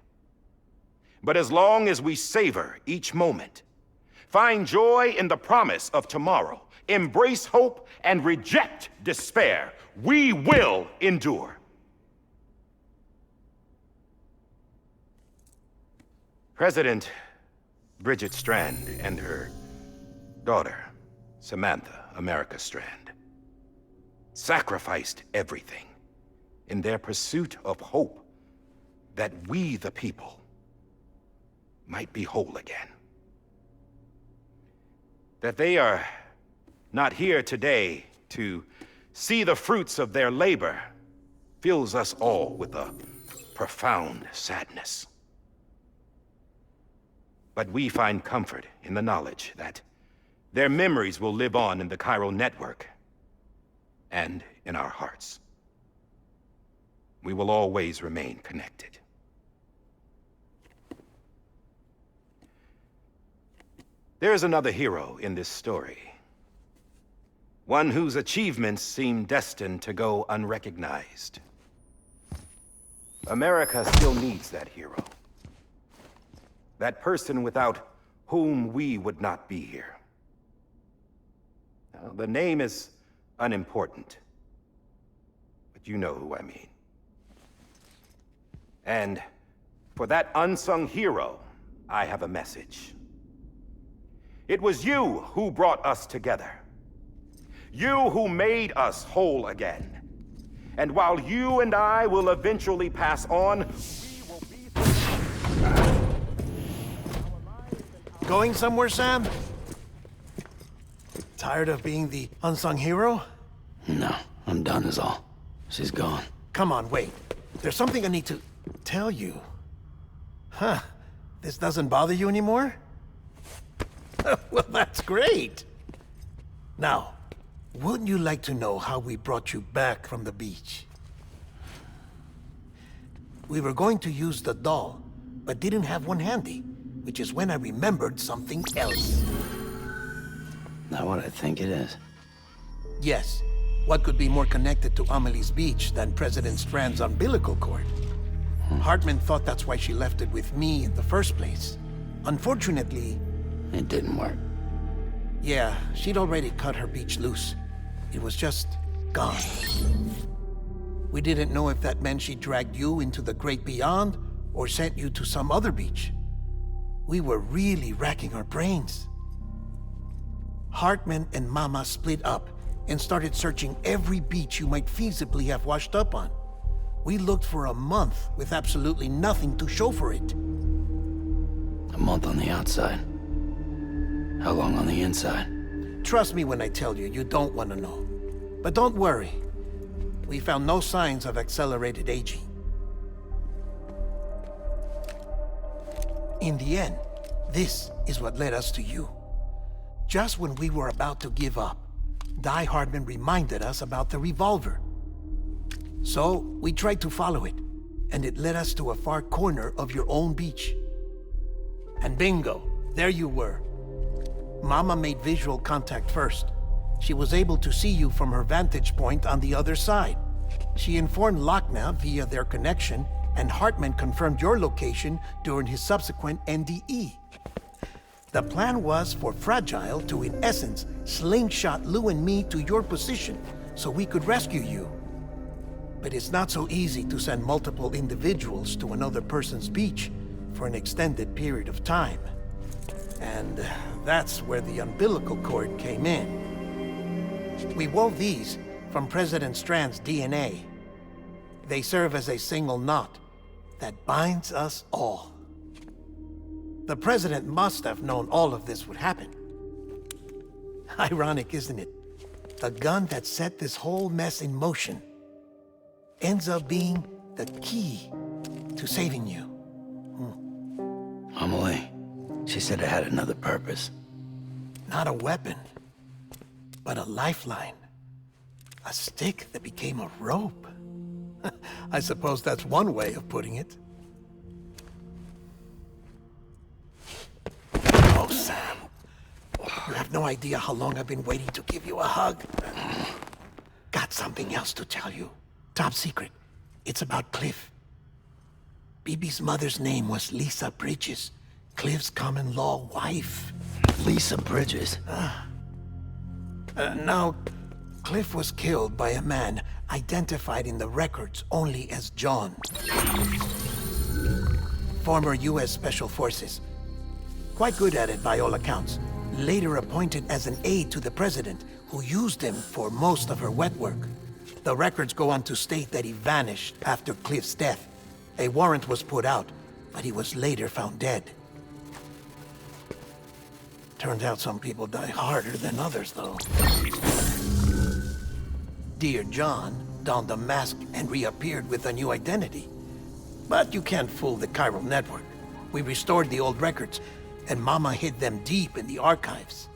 But as long as we savor each moment, find joy in the promise of tomorrow, embrace hope, and reject despair, we will endure. President Bridget Strand and her daughter, Samantha America Strand, sacrificed everything in their pursuit of hope that we, the people, might be whole again. That they are not here today to see the fruits of their labor fills us all with a profound sadness. But we find comfort in the knowledge that their memories will live on in the chiral network and in our hearts. We will always remain connected. There is another hero in this story. One whose achievements seem destined to go unrecognized. America still needs that hero. That person without whom we would not be here. Now, the name is unimportant, but you know who I mean. And for that unsung hero, I have a message. It was you who brought us together. You who made us whole again. And while you and I will eventually pass on, we will be... Going somewhere, Sam? Tired of being the unsung hero? No, I'm done is all. She's gone. Come on, wait. There's something I need to tell you. Huh. This doesn't bother you anymore? Well, that's great. Now, wouldn't you like to know how we brought you back from the beach? We were going to use the doll, but didn't have one handy, which is when I remembered something else. Not what I think it is. Yes. What could be more connected to Amelie's beach than President Strand's umbilical cord? Hartman thought that's why she left it with me in the first place. Unfortunately... It didn't work. Yeah, she'd already cut her beach loose. It was just gone. We didn't know if that meant she dragged you into the great beyond or sent you to some other beach. We were really racking our brains. Hartman and Mama split up and started searching every beach you might feasibly have washed up on. We looked for a month with absolutely nothing to show for it. A month on the outside. How long on the inside? Trust me when I tell you, you don't want to know. But don't worry. We found no signs of accelerated aging. In the end, this is what led us to you. Just when we were about to give up, Die Hardman reminded us about the revolver. So, we tried to follow it, and it led us to a far corner of your own beach. And bingo, there you were. Mama made visual contact first. She was able to see you from her vantage point on the other side. She informed Lochna via their connection, and Hartman confirmed your location during his subsequent NDE. The plan was for Fragile to, in essence, slingshot Lou and me to your position so we could rescue you. But it's not so easy to send multiple individuals to another person's beach for an extended period of time. And that's where the umbilical cord came in. We wove these from President Strand's DNA. They serve as a single knot that binds us all. The President must have known all of this would happen. Ironic, isn't it? The gun that set this whole mess in motion ends up being the key to saving you. Amelie, she said it had another purpose. Not a weapon, but a lifeline. A stick that became a rope. I suppose that's one way of putting it. Oh, Sam. You have no idea how long I've been waiting to give you a hug. Got something else to tell you. Top secret. It's about Cliff. BB's mother's name was Lisa Bridges, Cliff's common-law wife. Lisa Bridges? Now, Cliff was killed by a man identified in the records only as John. Former U.S. Special Forces. Quite good at it by all accounts. Later appointed as an aide to the president, who used him for most of her wet work. The records go on to state that he vanished after Cliff's death. A warrant was put out, but he was later found dead. Turns out some people die harder than others, though. Dear John donned a mask and reappeared with a new identity. But you can't fool the chiral network. We restored the old records, and Mama hid them deep in the archives.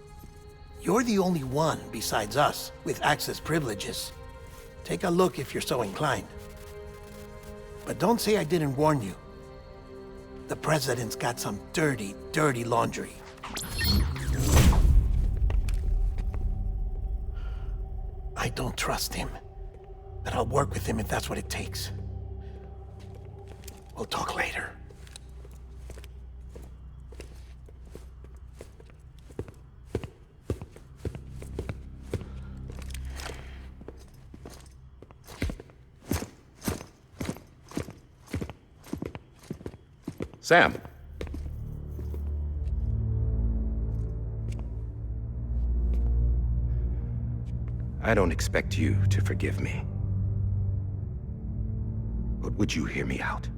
You're the only one besides us with access privileges. Take a look if you're so inclined. But don't say I didn't warn you. The President's got some dirty, dirty laundry. I don't trust him, but I'll work with him if that's what it takes. We'll talk later. Sam. I don't expect you to forgive me. But would you hear me out?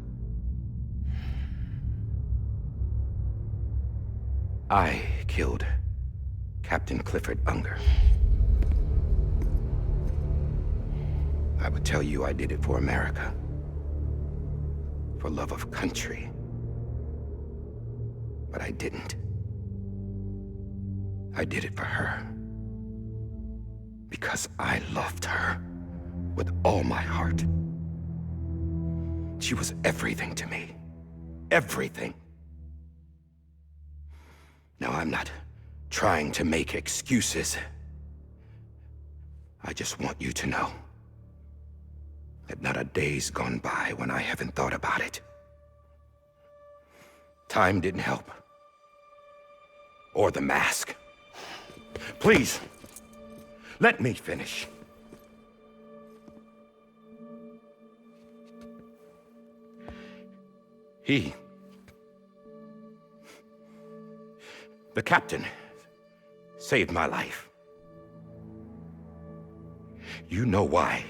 I killed Captain Clifford Unger. I would tell you I did it for America. For love of country. But I didn't. I did it for her. Because I loved her with all my heart. She was everything to me. Everything. Now, I'm not trying to make excuses. I just want you to know that not a day's gone by when I haven't thought about it. Time didn't help. Or the mask. Please, let me finish. The captain, saved my life. You know why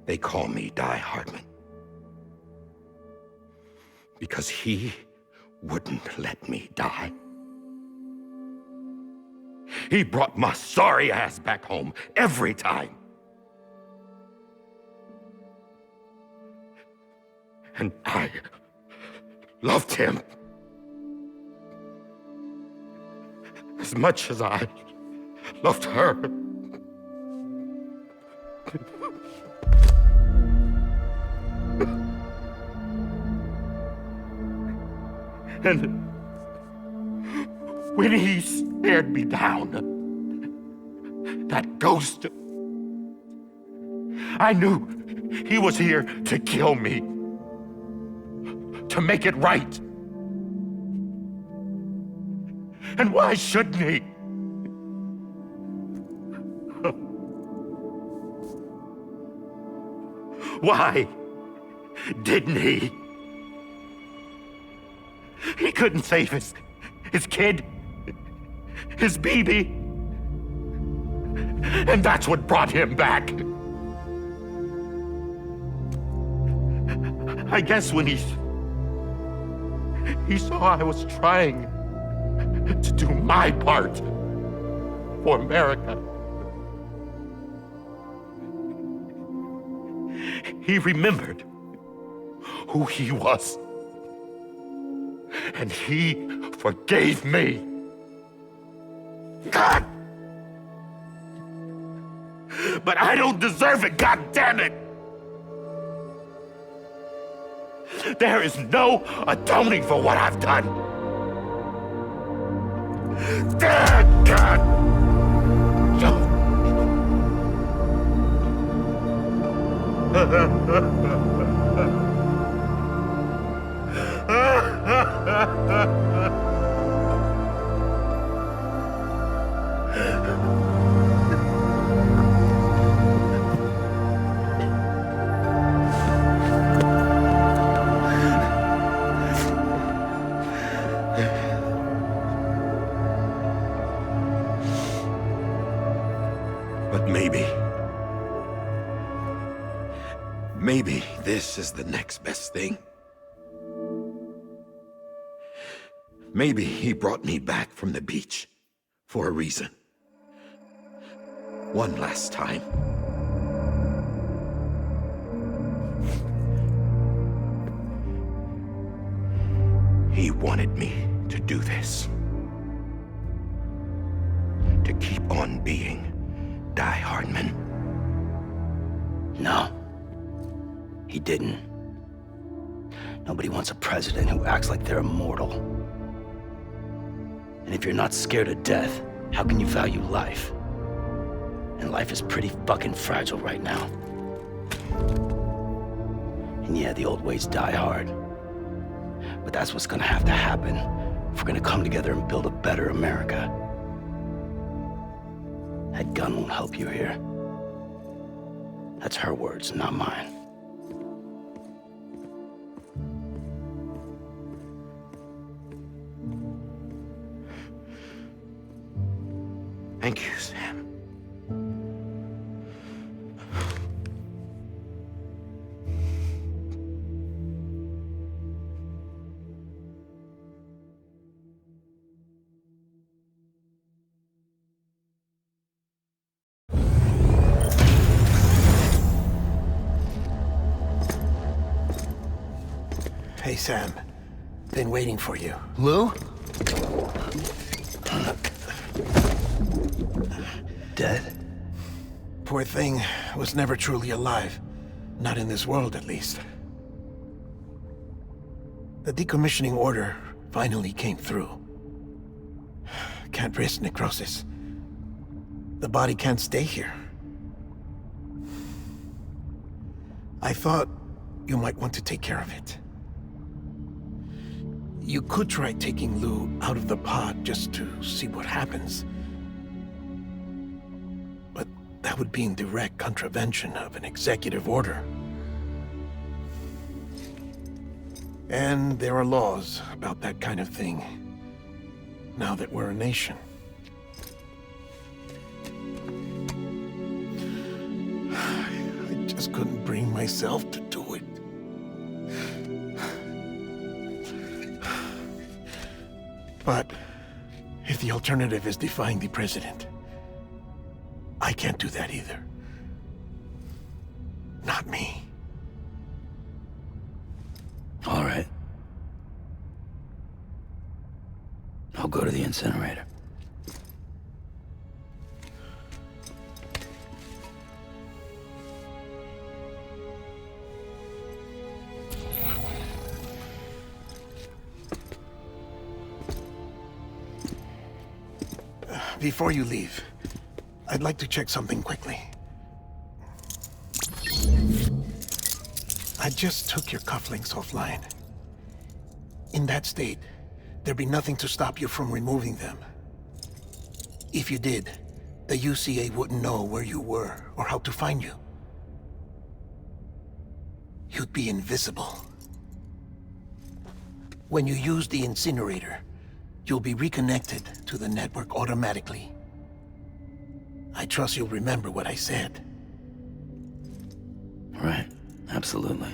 they call me Die Hardman. Because he wouldn't let me die. He brought my sorry ass back home every time. And I loved him as much as I loved her. And when he stared me down, that ghost, I knew he was here to kill me, to make it right. And why shouldn't he? Why didn't he? He couldn't save his kid, his baby. And that's what brought him back. I guess when he saw I was trying to do my part for America, he remembered who he was. And he forgave me. God! But I don't deserve it, God damn it! There is no atoning for what I've done. God! But maybe this is the next best thing. Maybe he brought me back from the beach for a reason. One last time. He wanted me to do this. To keep on being Die Hardman. No. He didn't. Nobody wants a president who acts like they're immortal. And if you're not scared of death, how can you value life? And life is pretty fucking fragile right now. And yeah, the old ways die hard. But that's what's gonna have to happen if we're gonna come together and build a better America. That gun won't help you here. That's her words, not mine. Thank you, Sam. Hey, Sam. Been waiting for you. Lou? Dead? Poor thing was never truly alive. Not in this world, at least. The decommissioning order finally came through. Can't risk necrosis. The body can't stay here. I thought you might want to take care of it. You could try taking Lou out of the pod just to see what happens. But that would be in direct contravention of an executive order. And there are laws about that kind of thing, now that we're a nation. I just couldn't bring myself to do it. But if the alternative is defying the president, I can't do that either. Not me. All right. I'll go to the incinerator. Before you leave, I'd like to check something quickly. I just took your cufflinks offline. In that state, there'd be nothing to stop you from removing them. If you did, the UCA wouldn't know where you were or how to find you. You'd be invisible. When you use the incinerator, you'll be reconnected to the network automatically. I trust you'll remember what I said. Right, absolutely.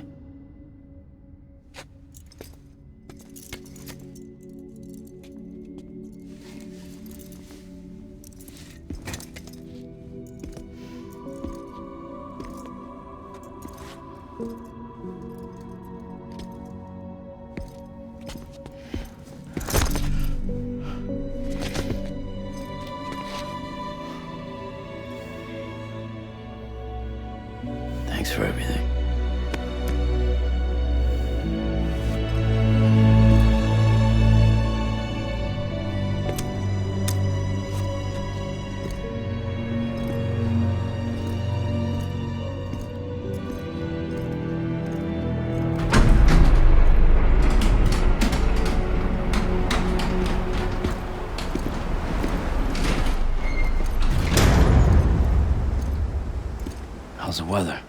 Thanks for everything. How's the weather?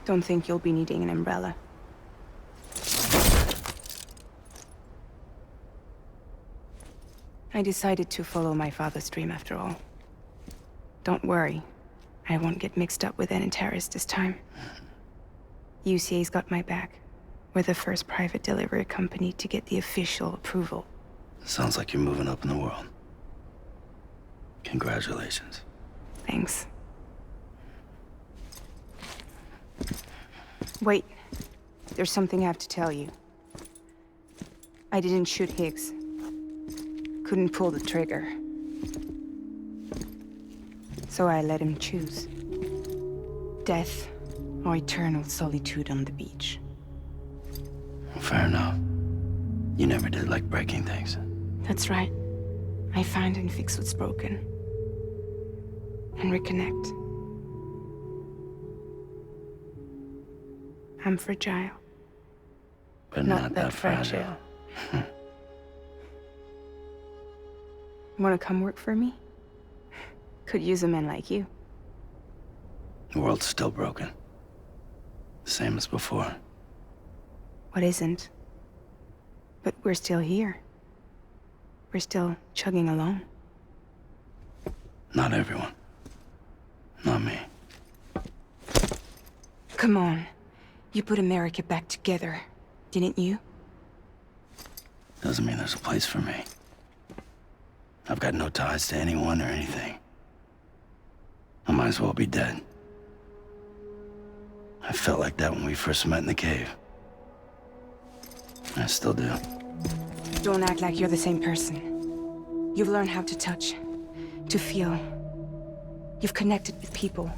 Don't think you'll be needing an umbrella. I decided to follow my father's dream after all. Don't worry, I won't get mixed up with any terrorists this time. UCA's got my back. We're the first private delivery company to get the official approval. Sounds like you're moving up in the world. Congratulations. Thanks. Wait. There's something I have to tell you. I didn't shoot Higgs. Couldn't pull the trigger. So I let him choose. Death or eternal solitude on the beach. Fair enough. You never did like breaking things. That's right. I find and fix what's broken. And reconnect. I'm fragile. But not that fragile. Wanna come work for me? Could use a man like you. The world's still broken. Same as before. What isn't? But we're still here. We're still chugging along. Not everyone. Not me. Come on. You put America back together, didn't you? Doesn't mean there's a place for me. I've got no ties to anyone or anything. I might as well be dead. I felt like that when we first met in the cave. I still do. Don't act like you're the same person. You've learned how to touch, to feel. You've connected with people.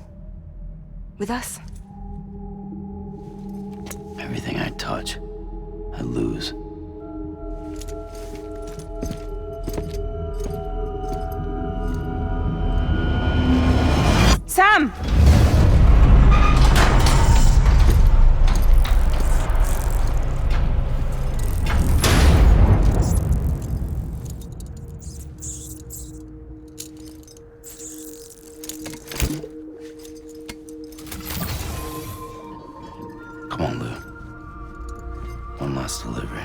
With us. Everything I touch, I lose. Sam! Come on, Lou. One last delivery.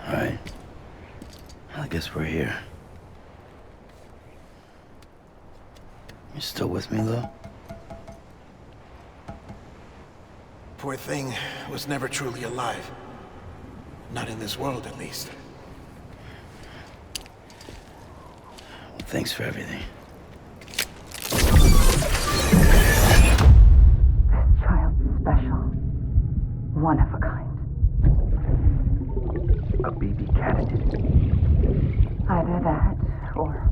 All right. I guess we're here. You still with me, Lou? Poor thing was never truly alive. Not in this world, at least. Well, thanks for everything. This child's special. One of a kind. A baby candidate. Either that, or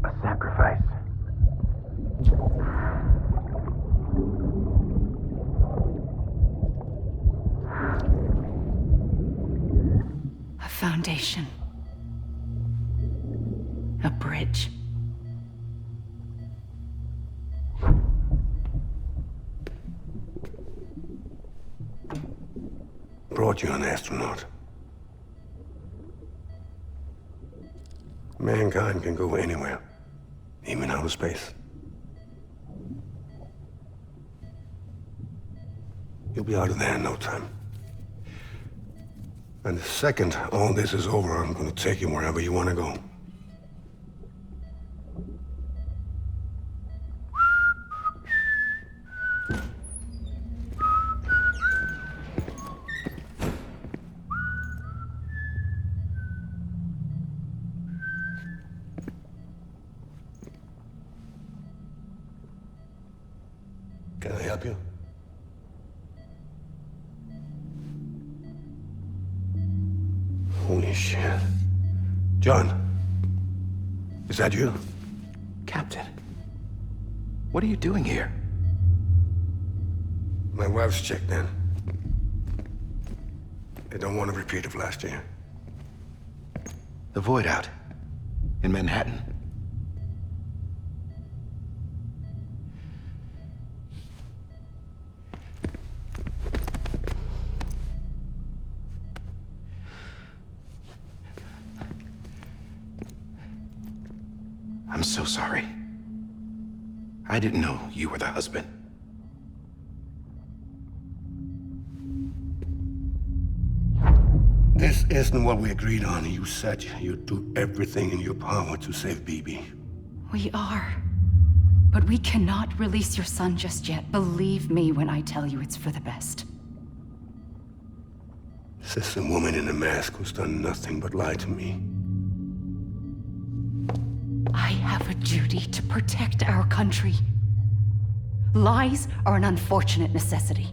A sacrifice. A foundation. A bridge. Brought you an astronaut. Mankind can go anywhere, even outer space. You'll be out of there in no time. And the second all this is over, I'm gonna take you wherever you wanna go. Can I help you? Holy shit. John, is that you? Captain, what are you doing here? My wife's checked in. They don't want a repeat of last year. The Void out in Manhattan. I'm so sorry. I didn't know you were the husband. This isn't what we agreed on. You said you'd do everything in your power to save Bibi. We are. But we cannot release your son just yet. Believe me when I tell you it's for the best. This is a woman in a mask who's done nothing but lie to me. I have a duty to protect our country. Lies are an unfortunate necessity.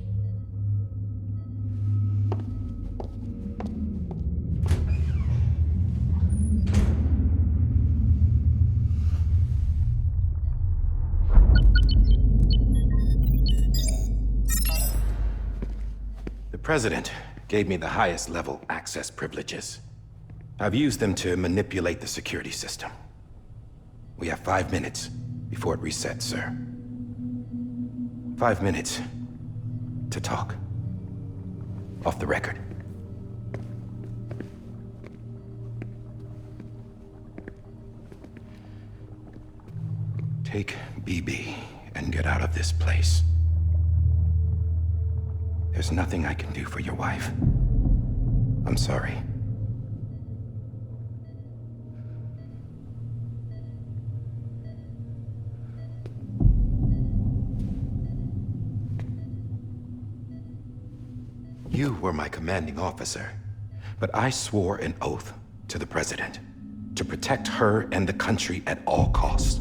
The President gave me the highest level access privileges. I've used them to manipulate the security system. We have 5 minutes before it resets, sir. 5 minutes to talk. Off the record. Take BB and get out of this place. There's nothing I can do for your wife. I'm sorry. You were my commanding officer, but I swore an oath to the President to protect her and the country at all costs.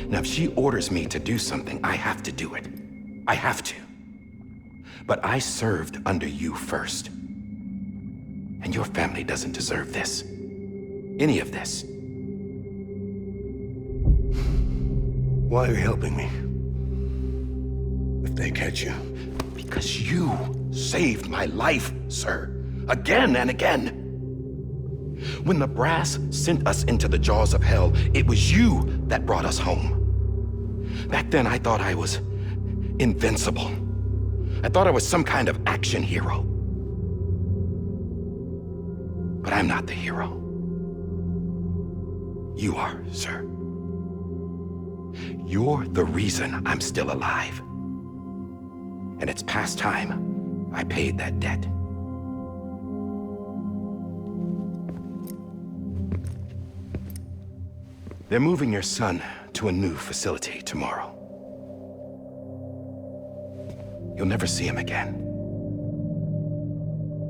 Now, if she orders me to do something, I have to do it. I have to. But I served under you first. And your family doesn't deserve this. Any of this. Why are you helping me? If they catch you. Because you saved my life, sir. Again and again. When the brass sent us into the jaws of hell, it was you that brought us home. Back then, I thought I was invincible. I thought I was some kind of action hero. But I'm not the hero. You are, sir. You're the reason I'm still alive. And it's past time I paid that debt. They're moving your son to a new facility tomorrow. You'll never see him again.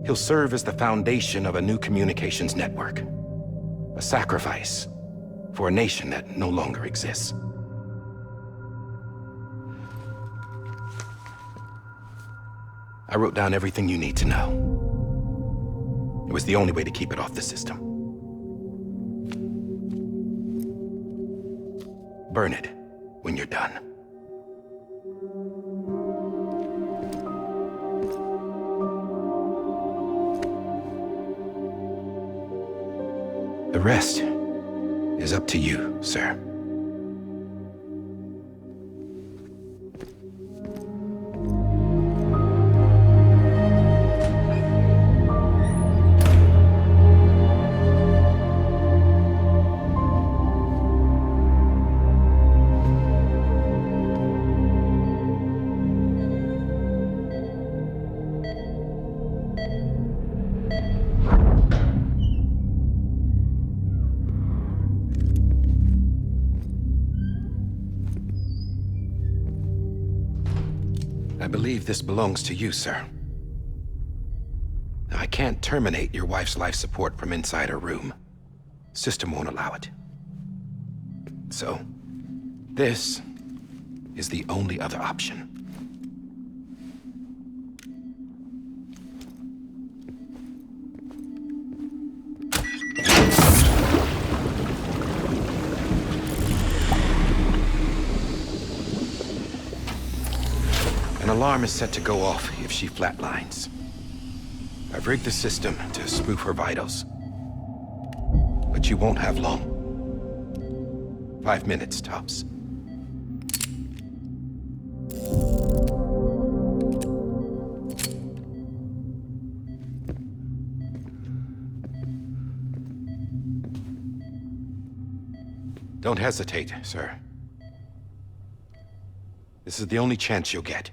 He'll serve as the foundation of a new communications network. A sacrifice for a nation that no longer exists. I wrote down everything you need to know. It was the only way to keep it off the system. Burn it when you're done. The rest is up to you, sir. I believe this belongs to you, sir. Now, I can't terminate your wife's life support from inside her room. System won't allow it. So, this is the only other option. An alarm is set to go off if she flatlines. I've rigged the system to spoof her vitals. But you won't have long. 5 minutes, tops. Don't hesitate, sir. This is the only chance you'll get.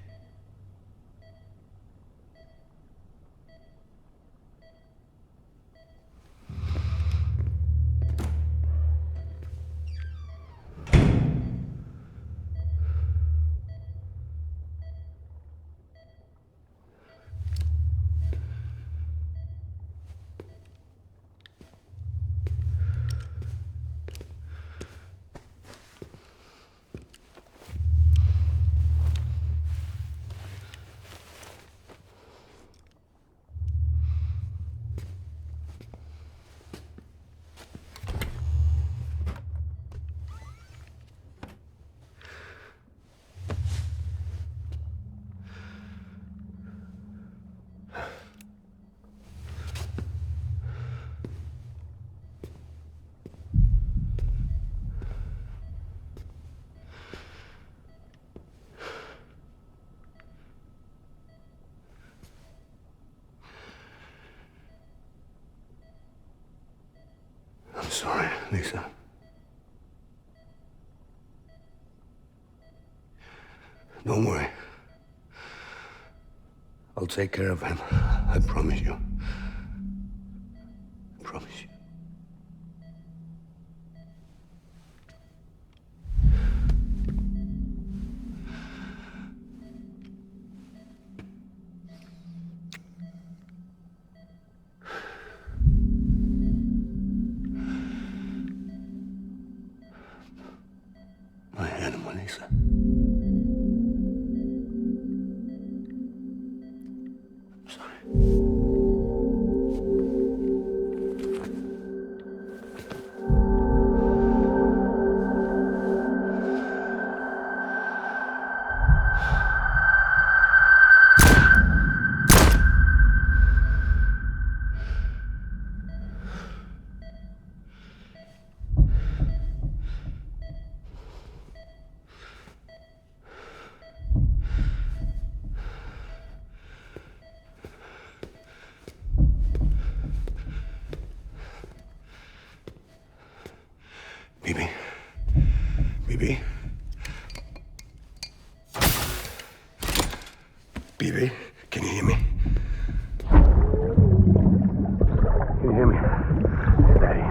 I'm sorry, Lisa. Don't worry. I'll take care of him. I promise you. I promise you. My animal, Lisa. I'm sorry. Bibi? Bibi? Bibi, can you hear me? Can you hear me? It's Daddy.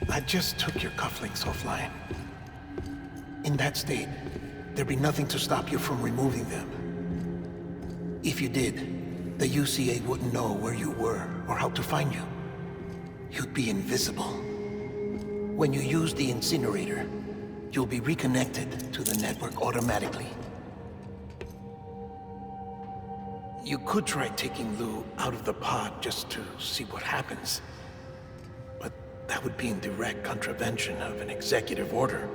I just took your cufflinks offline. In that state, there'd be nothing to stop you from removing them. If you did, the UCA wouldn't know where you were or how to find you. You'd be invisible. When you use the incinerator, you'll be reconnected to the network automatically. You could try taking Lou out of the pod just to see what happens. But that would be in direct contravention of an executive order.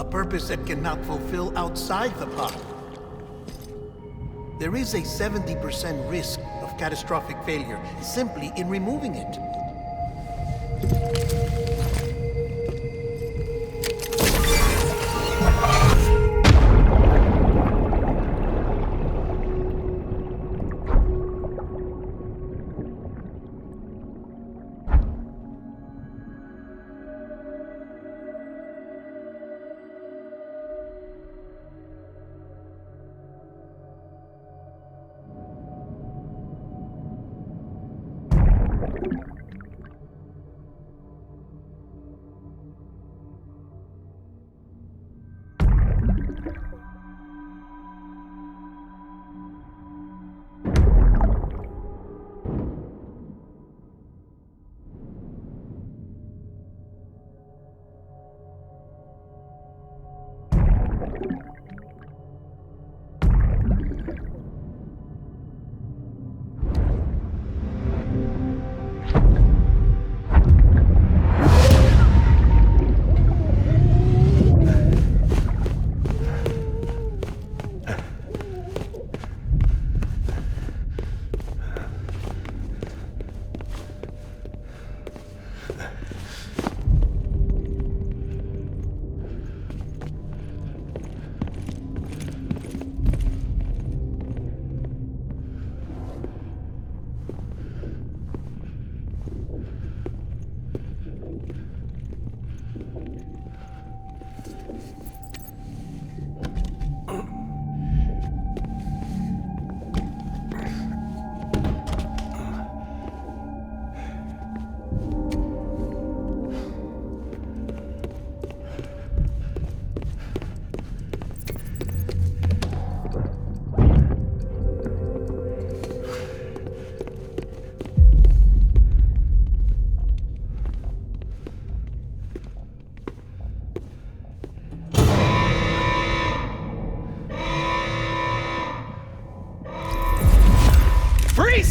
A purpose it cannot fulfill outside the pod. There is a 70% risk of catastrophic failure simply in removing it.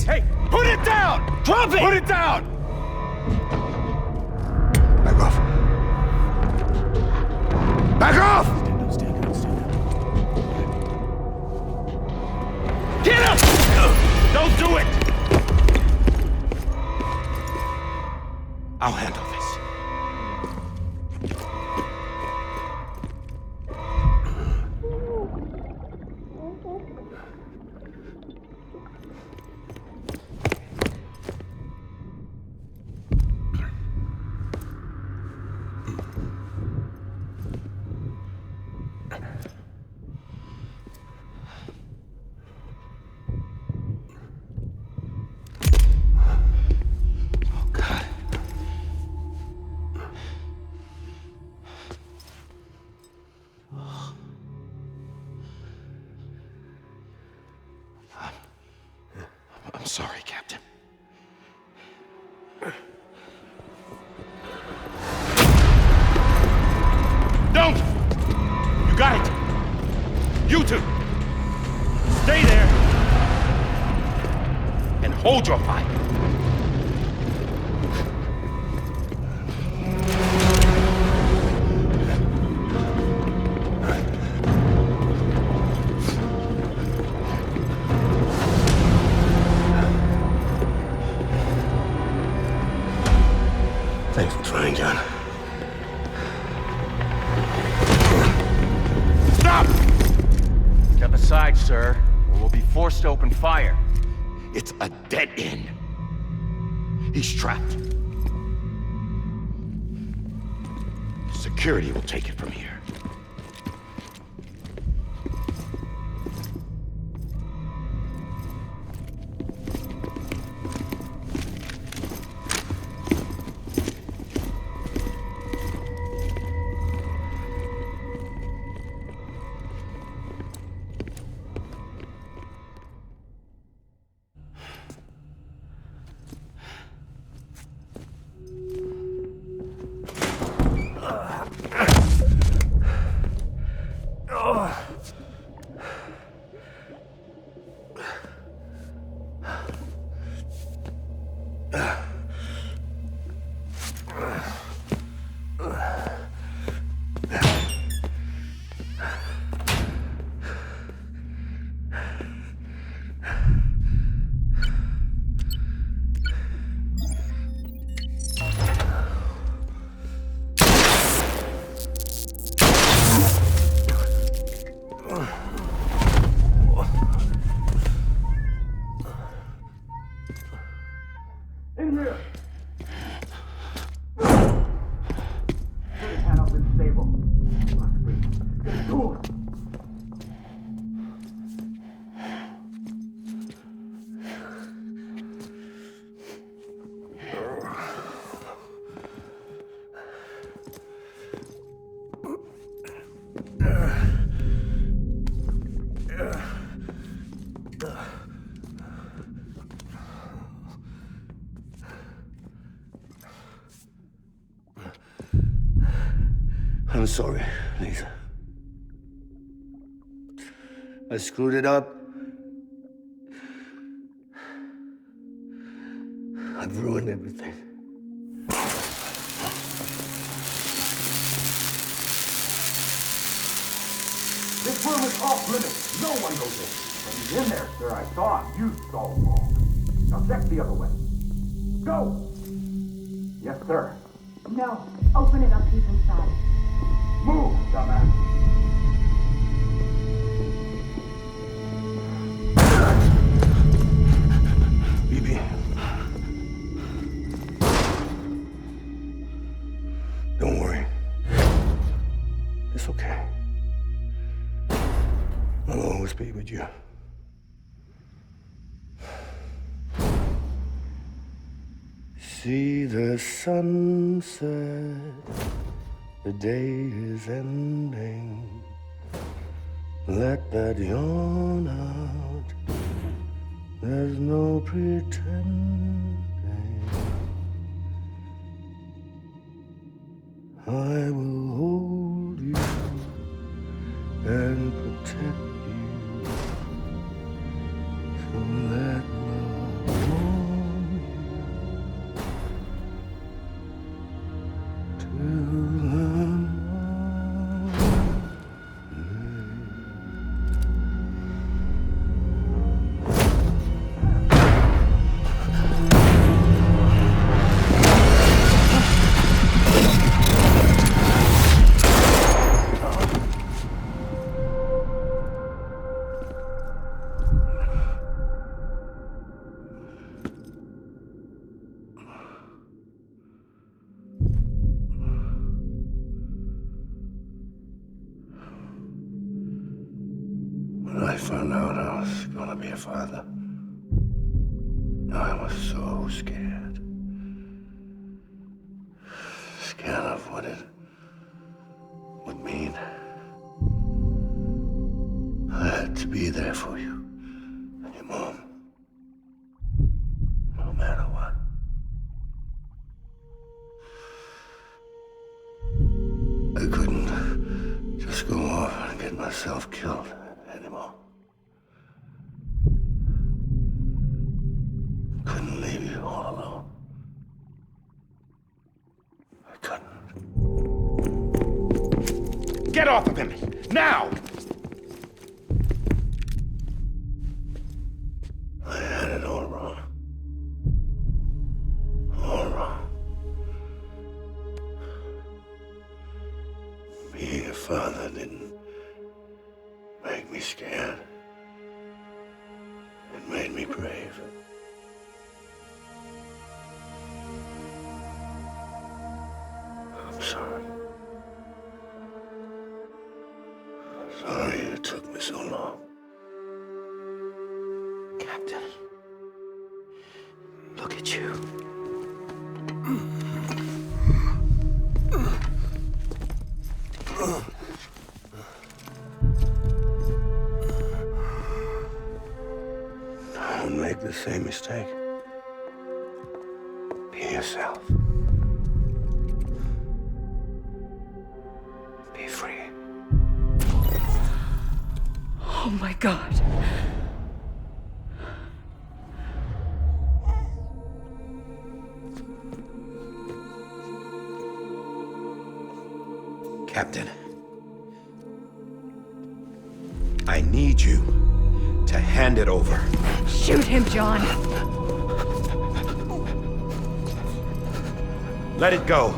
Hey, put it down! Drop it! Put it down! Back off. Back off! Get up! Don't do it! I'll handle this. I'm sorry, Captain. Don't! You got it! You two! Stay there! And hold your fire! Thanks for trying, John. Stop! Step aside, sir, or we'll be forced to open fire. It's a dead end. He's trapped. Security will take it from here. I'm sorry, Lisa. I screwed it up. I've ruined everything. This room is off limits. No one goes in. But he's in there, sir. I saw him. You saw him wrong. Now check the other way. Go! Yes, sir. No. Open it up. He's inside. Move, dumbass. BB. Don't worry. It's okay. I'll always be with you. See the sunset, the day is ending. Let that yawn out, there's no pretending. I will hold you and protect you. So let love warm you till the morning. When I found out I was gonna be a father, I was so scared. Scared of what it would mean. I had to be there for you and your mom, no matter what. I couldn't just go off and get myself killed anymore. Couldn't leave you all alone. I couldn't. Get off of him! Now! I had it all wrong. All wrong. Being a father didn't make me scared. It made me brave. I'm sorry. Sorry it took me so long. Captain. Look at you. Don't make the same mistake. Be yourself. Be free. Oh my God. Captain, I need you to hand it over. Shoot him, John. Let it go.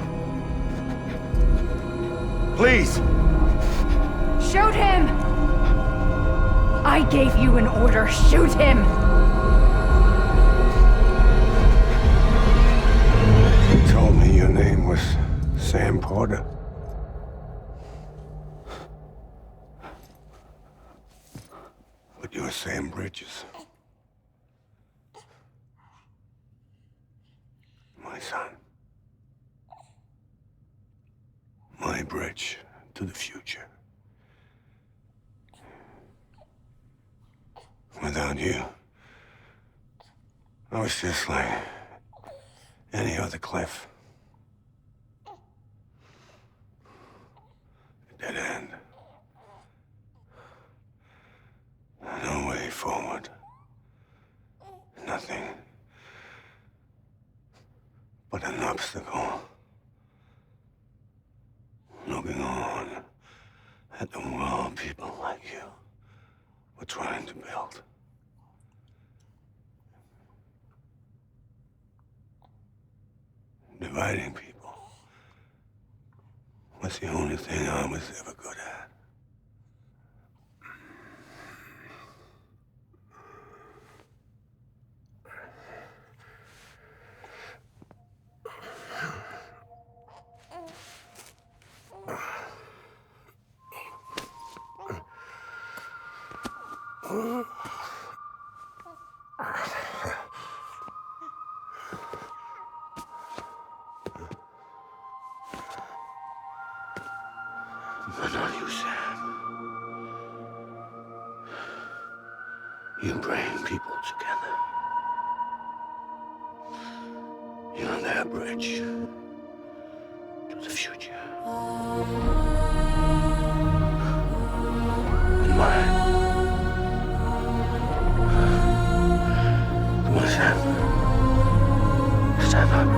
Please. Shoot him! I gave you an order. Shoot him! You told me your name was Sam Porter. But you're Sam Bridges. My son. My bridge to the future. Without you, I was just like any other Cliff. Dead end. No way forward. Nothing but an obstacle. Looking on at the world people like you were trying to build. Dividing people was the only thing I was ever good at. But not you, Sam. You bring people together. You're on that bridge to the future. And mine. Come on, Sam. Stand up.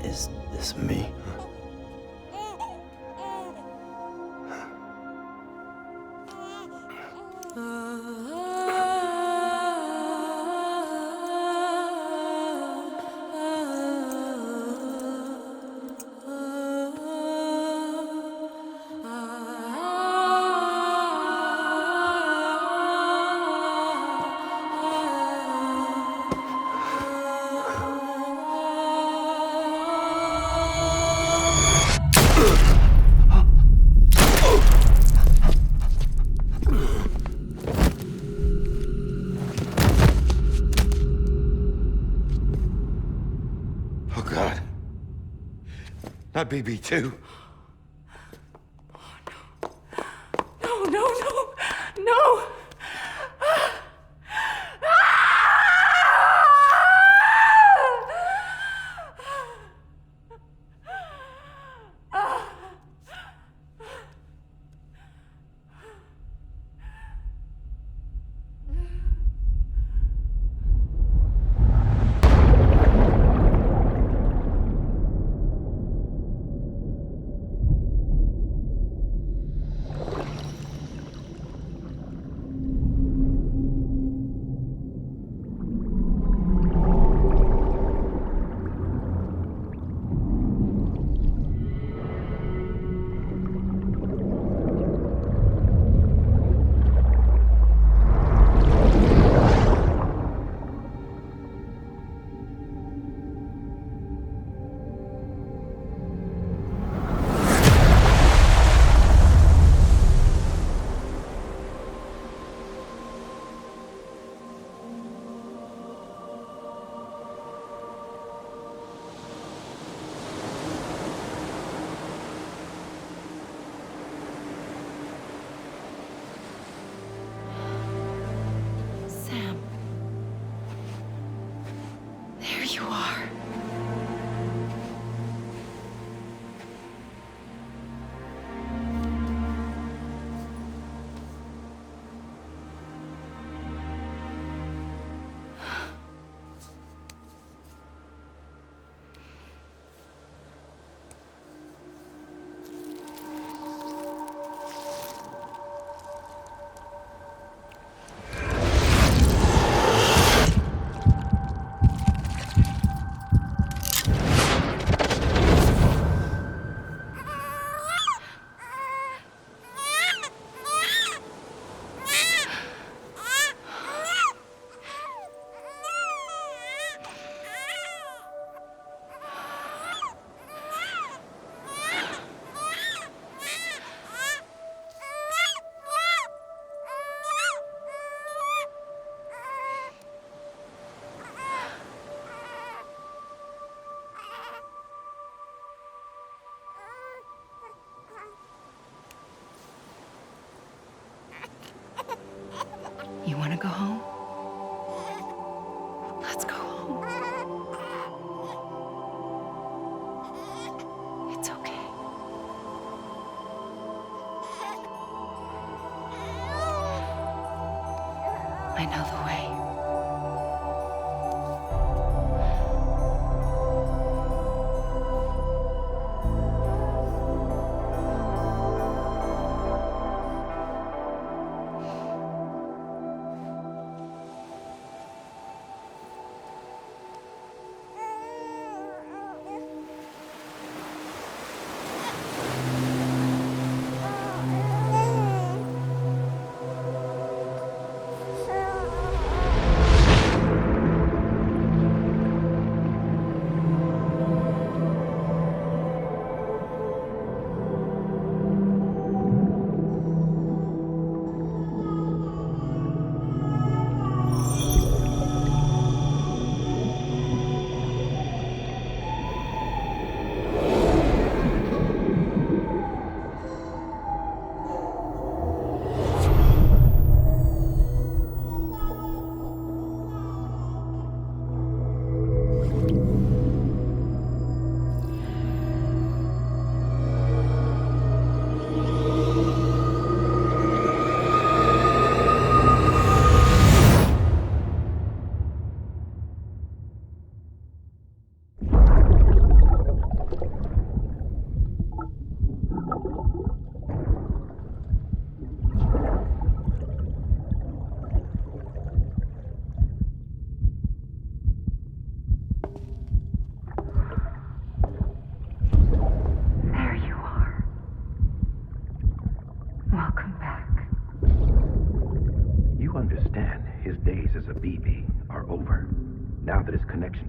Is this me? Oh, God. Not BB2. No, no, no, no! I know the way.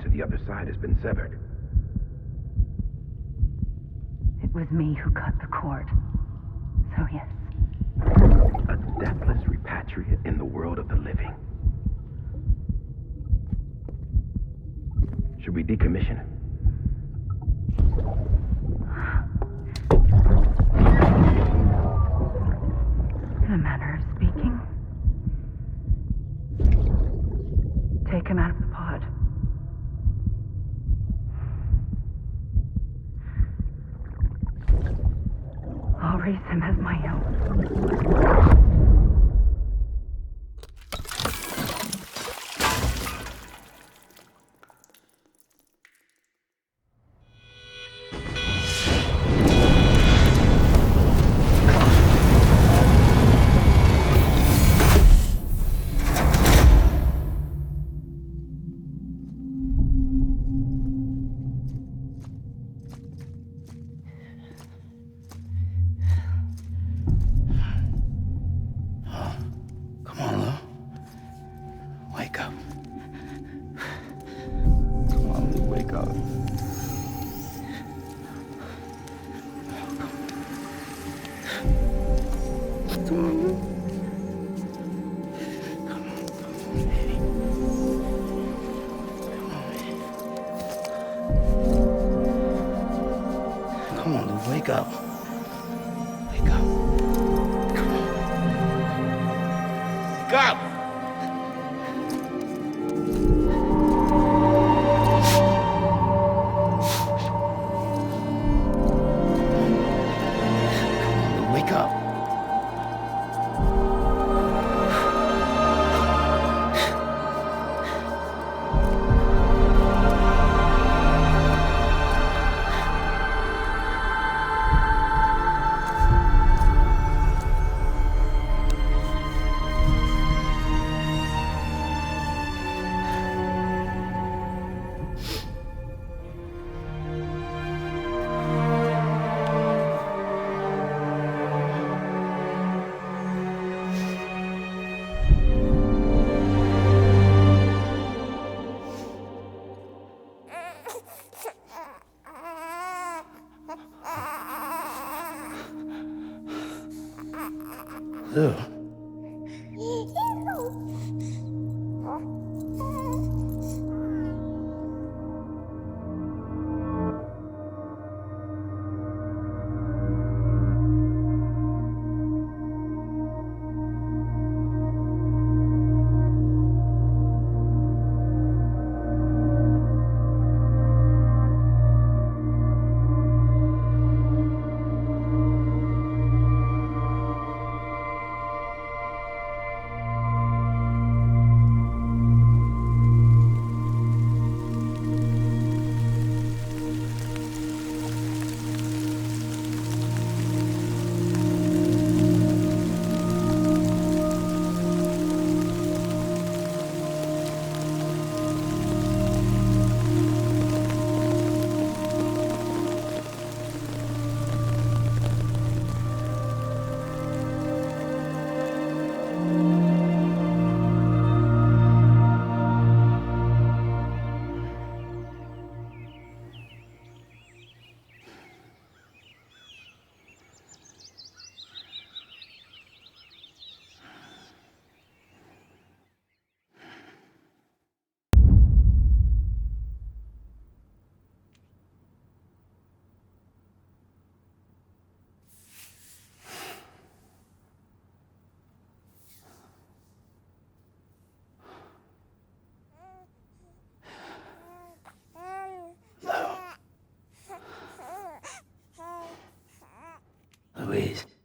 To the other side has been severed. It was me who cut the cord. So yes. A deathless repatriate in the world of the living. Should we decommission it? In a manner of speaking. Take him out of the pod. I'll raise him as my own. Wake up. Wake up. Come on. Wake up! Wake up. Ugh. Louise.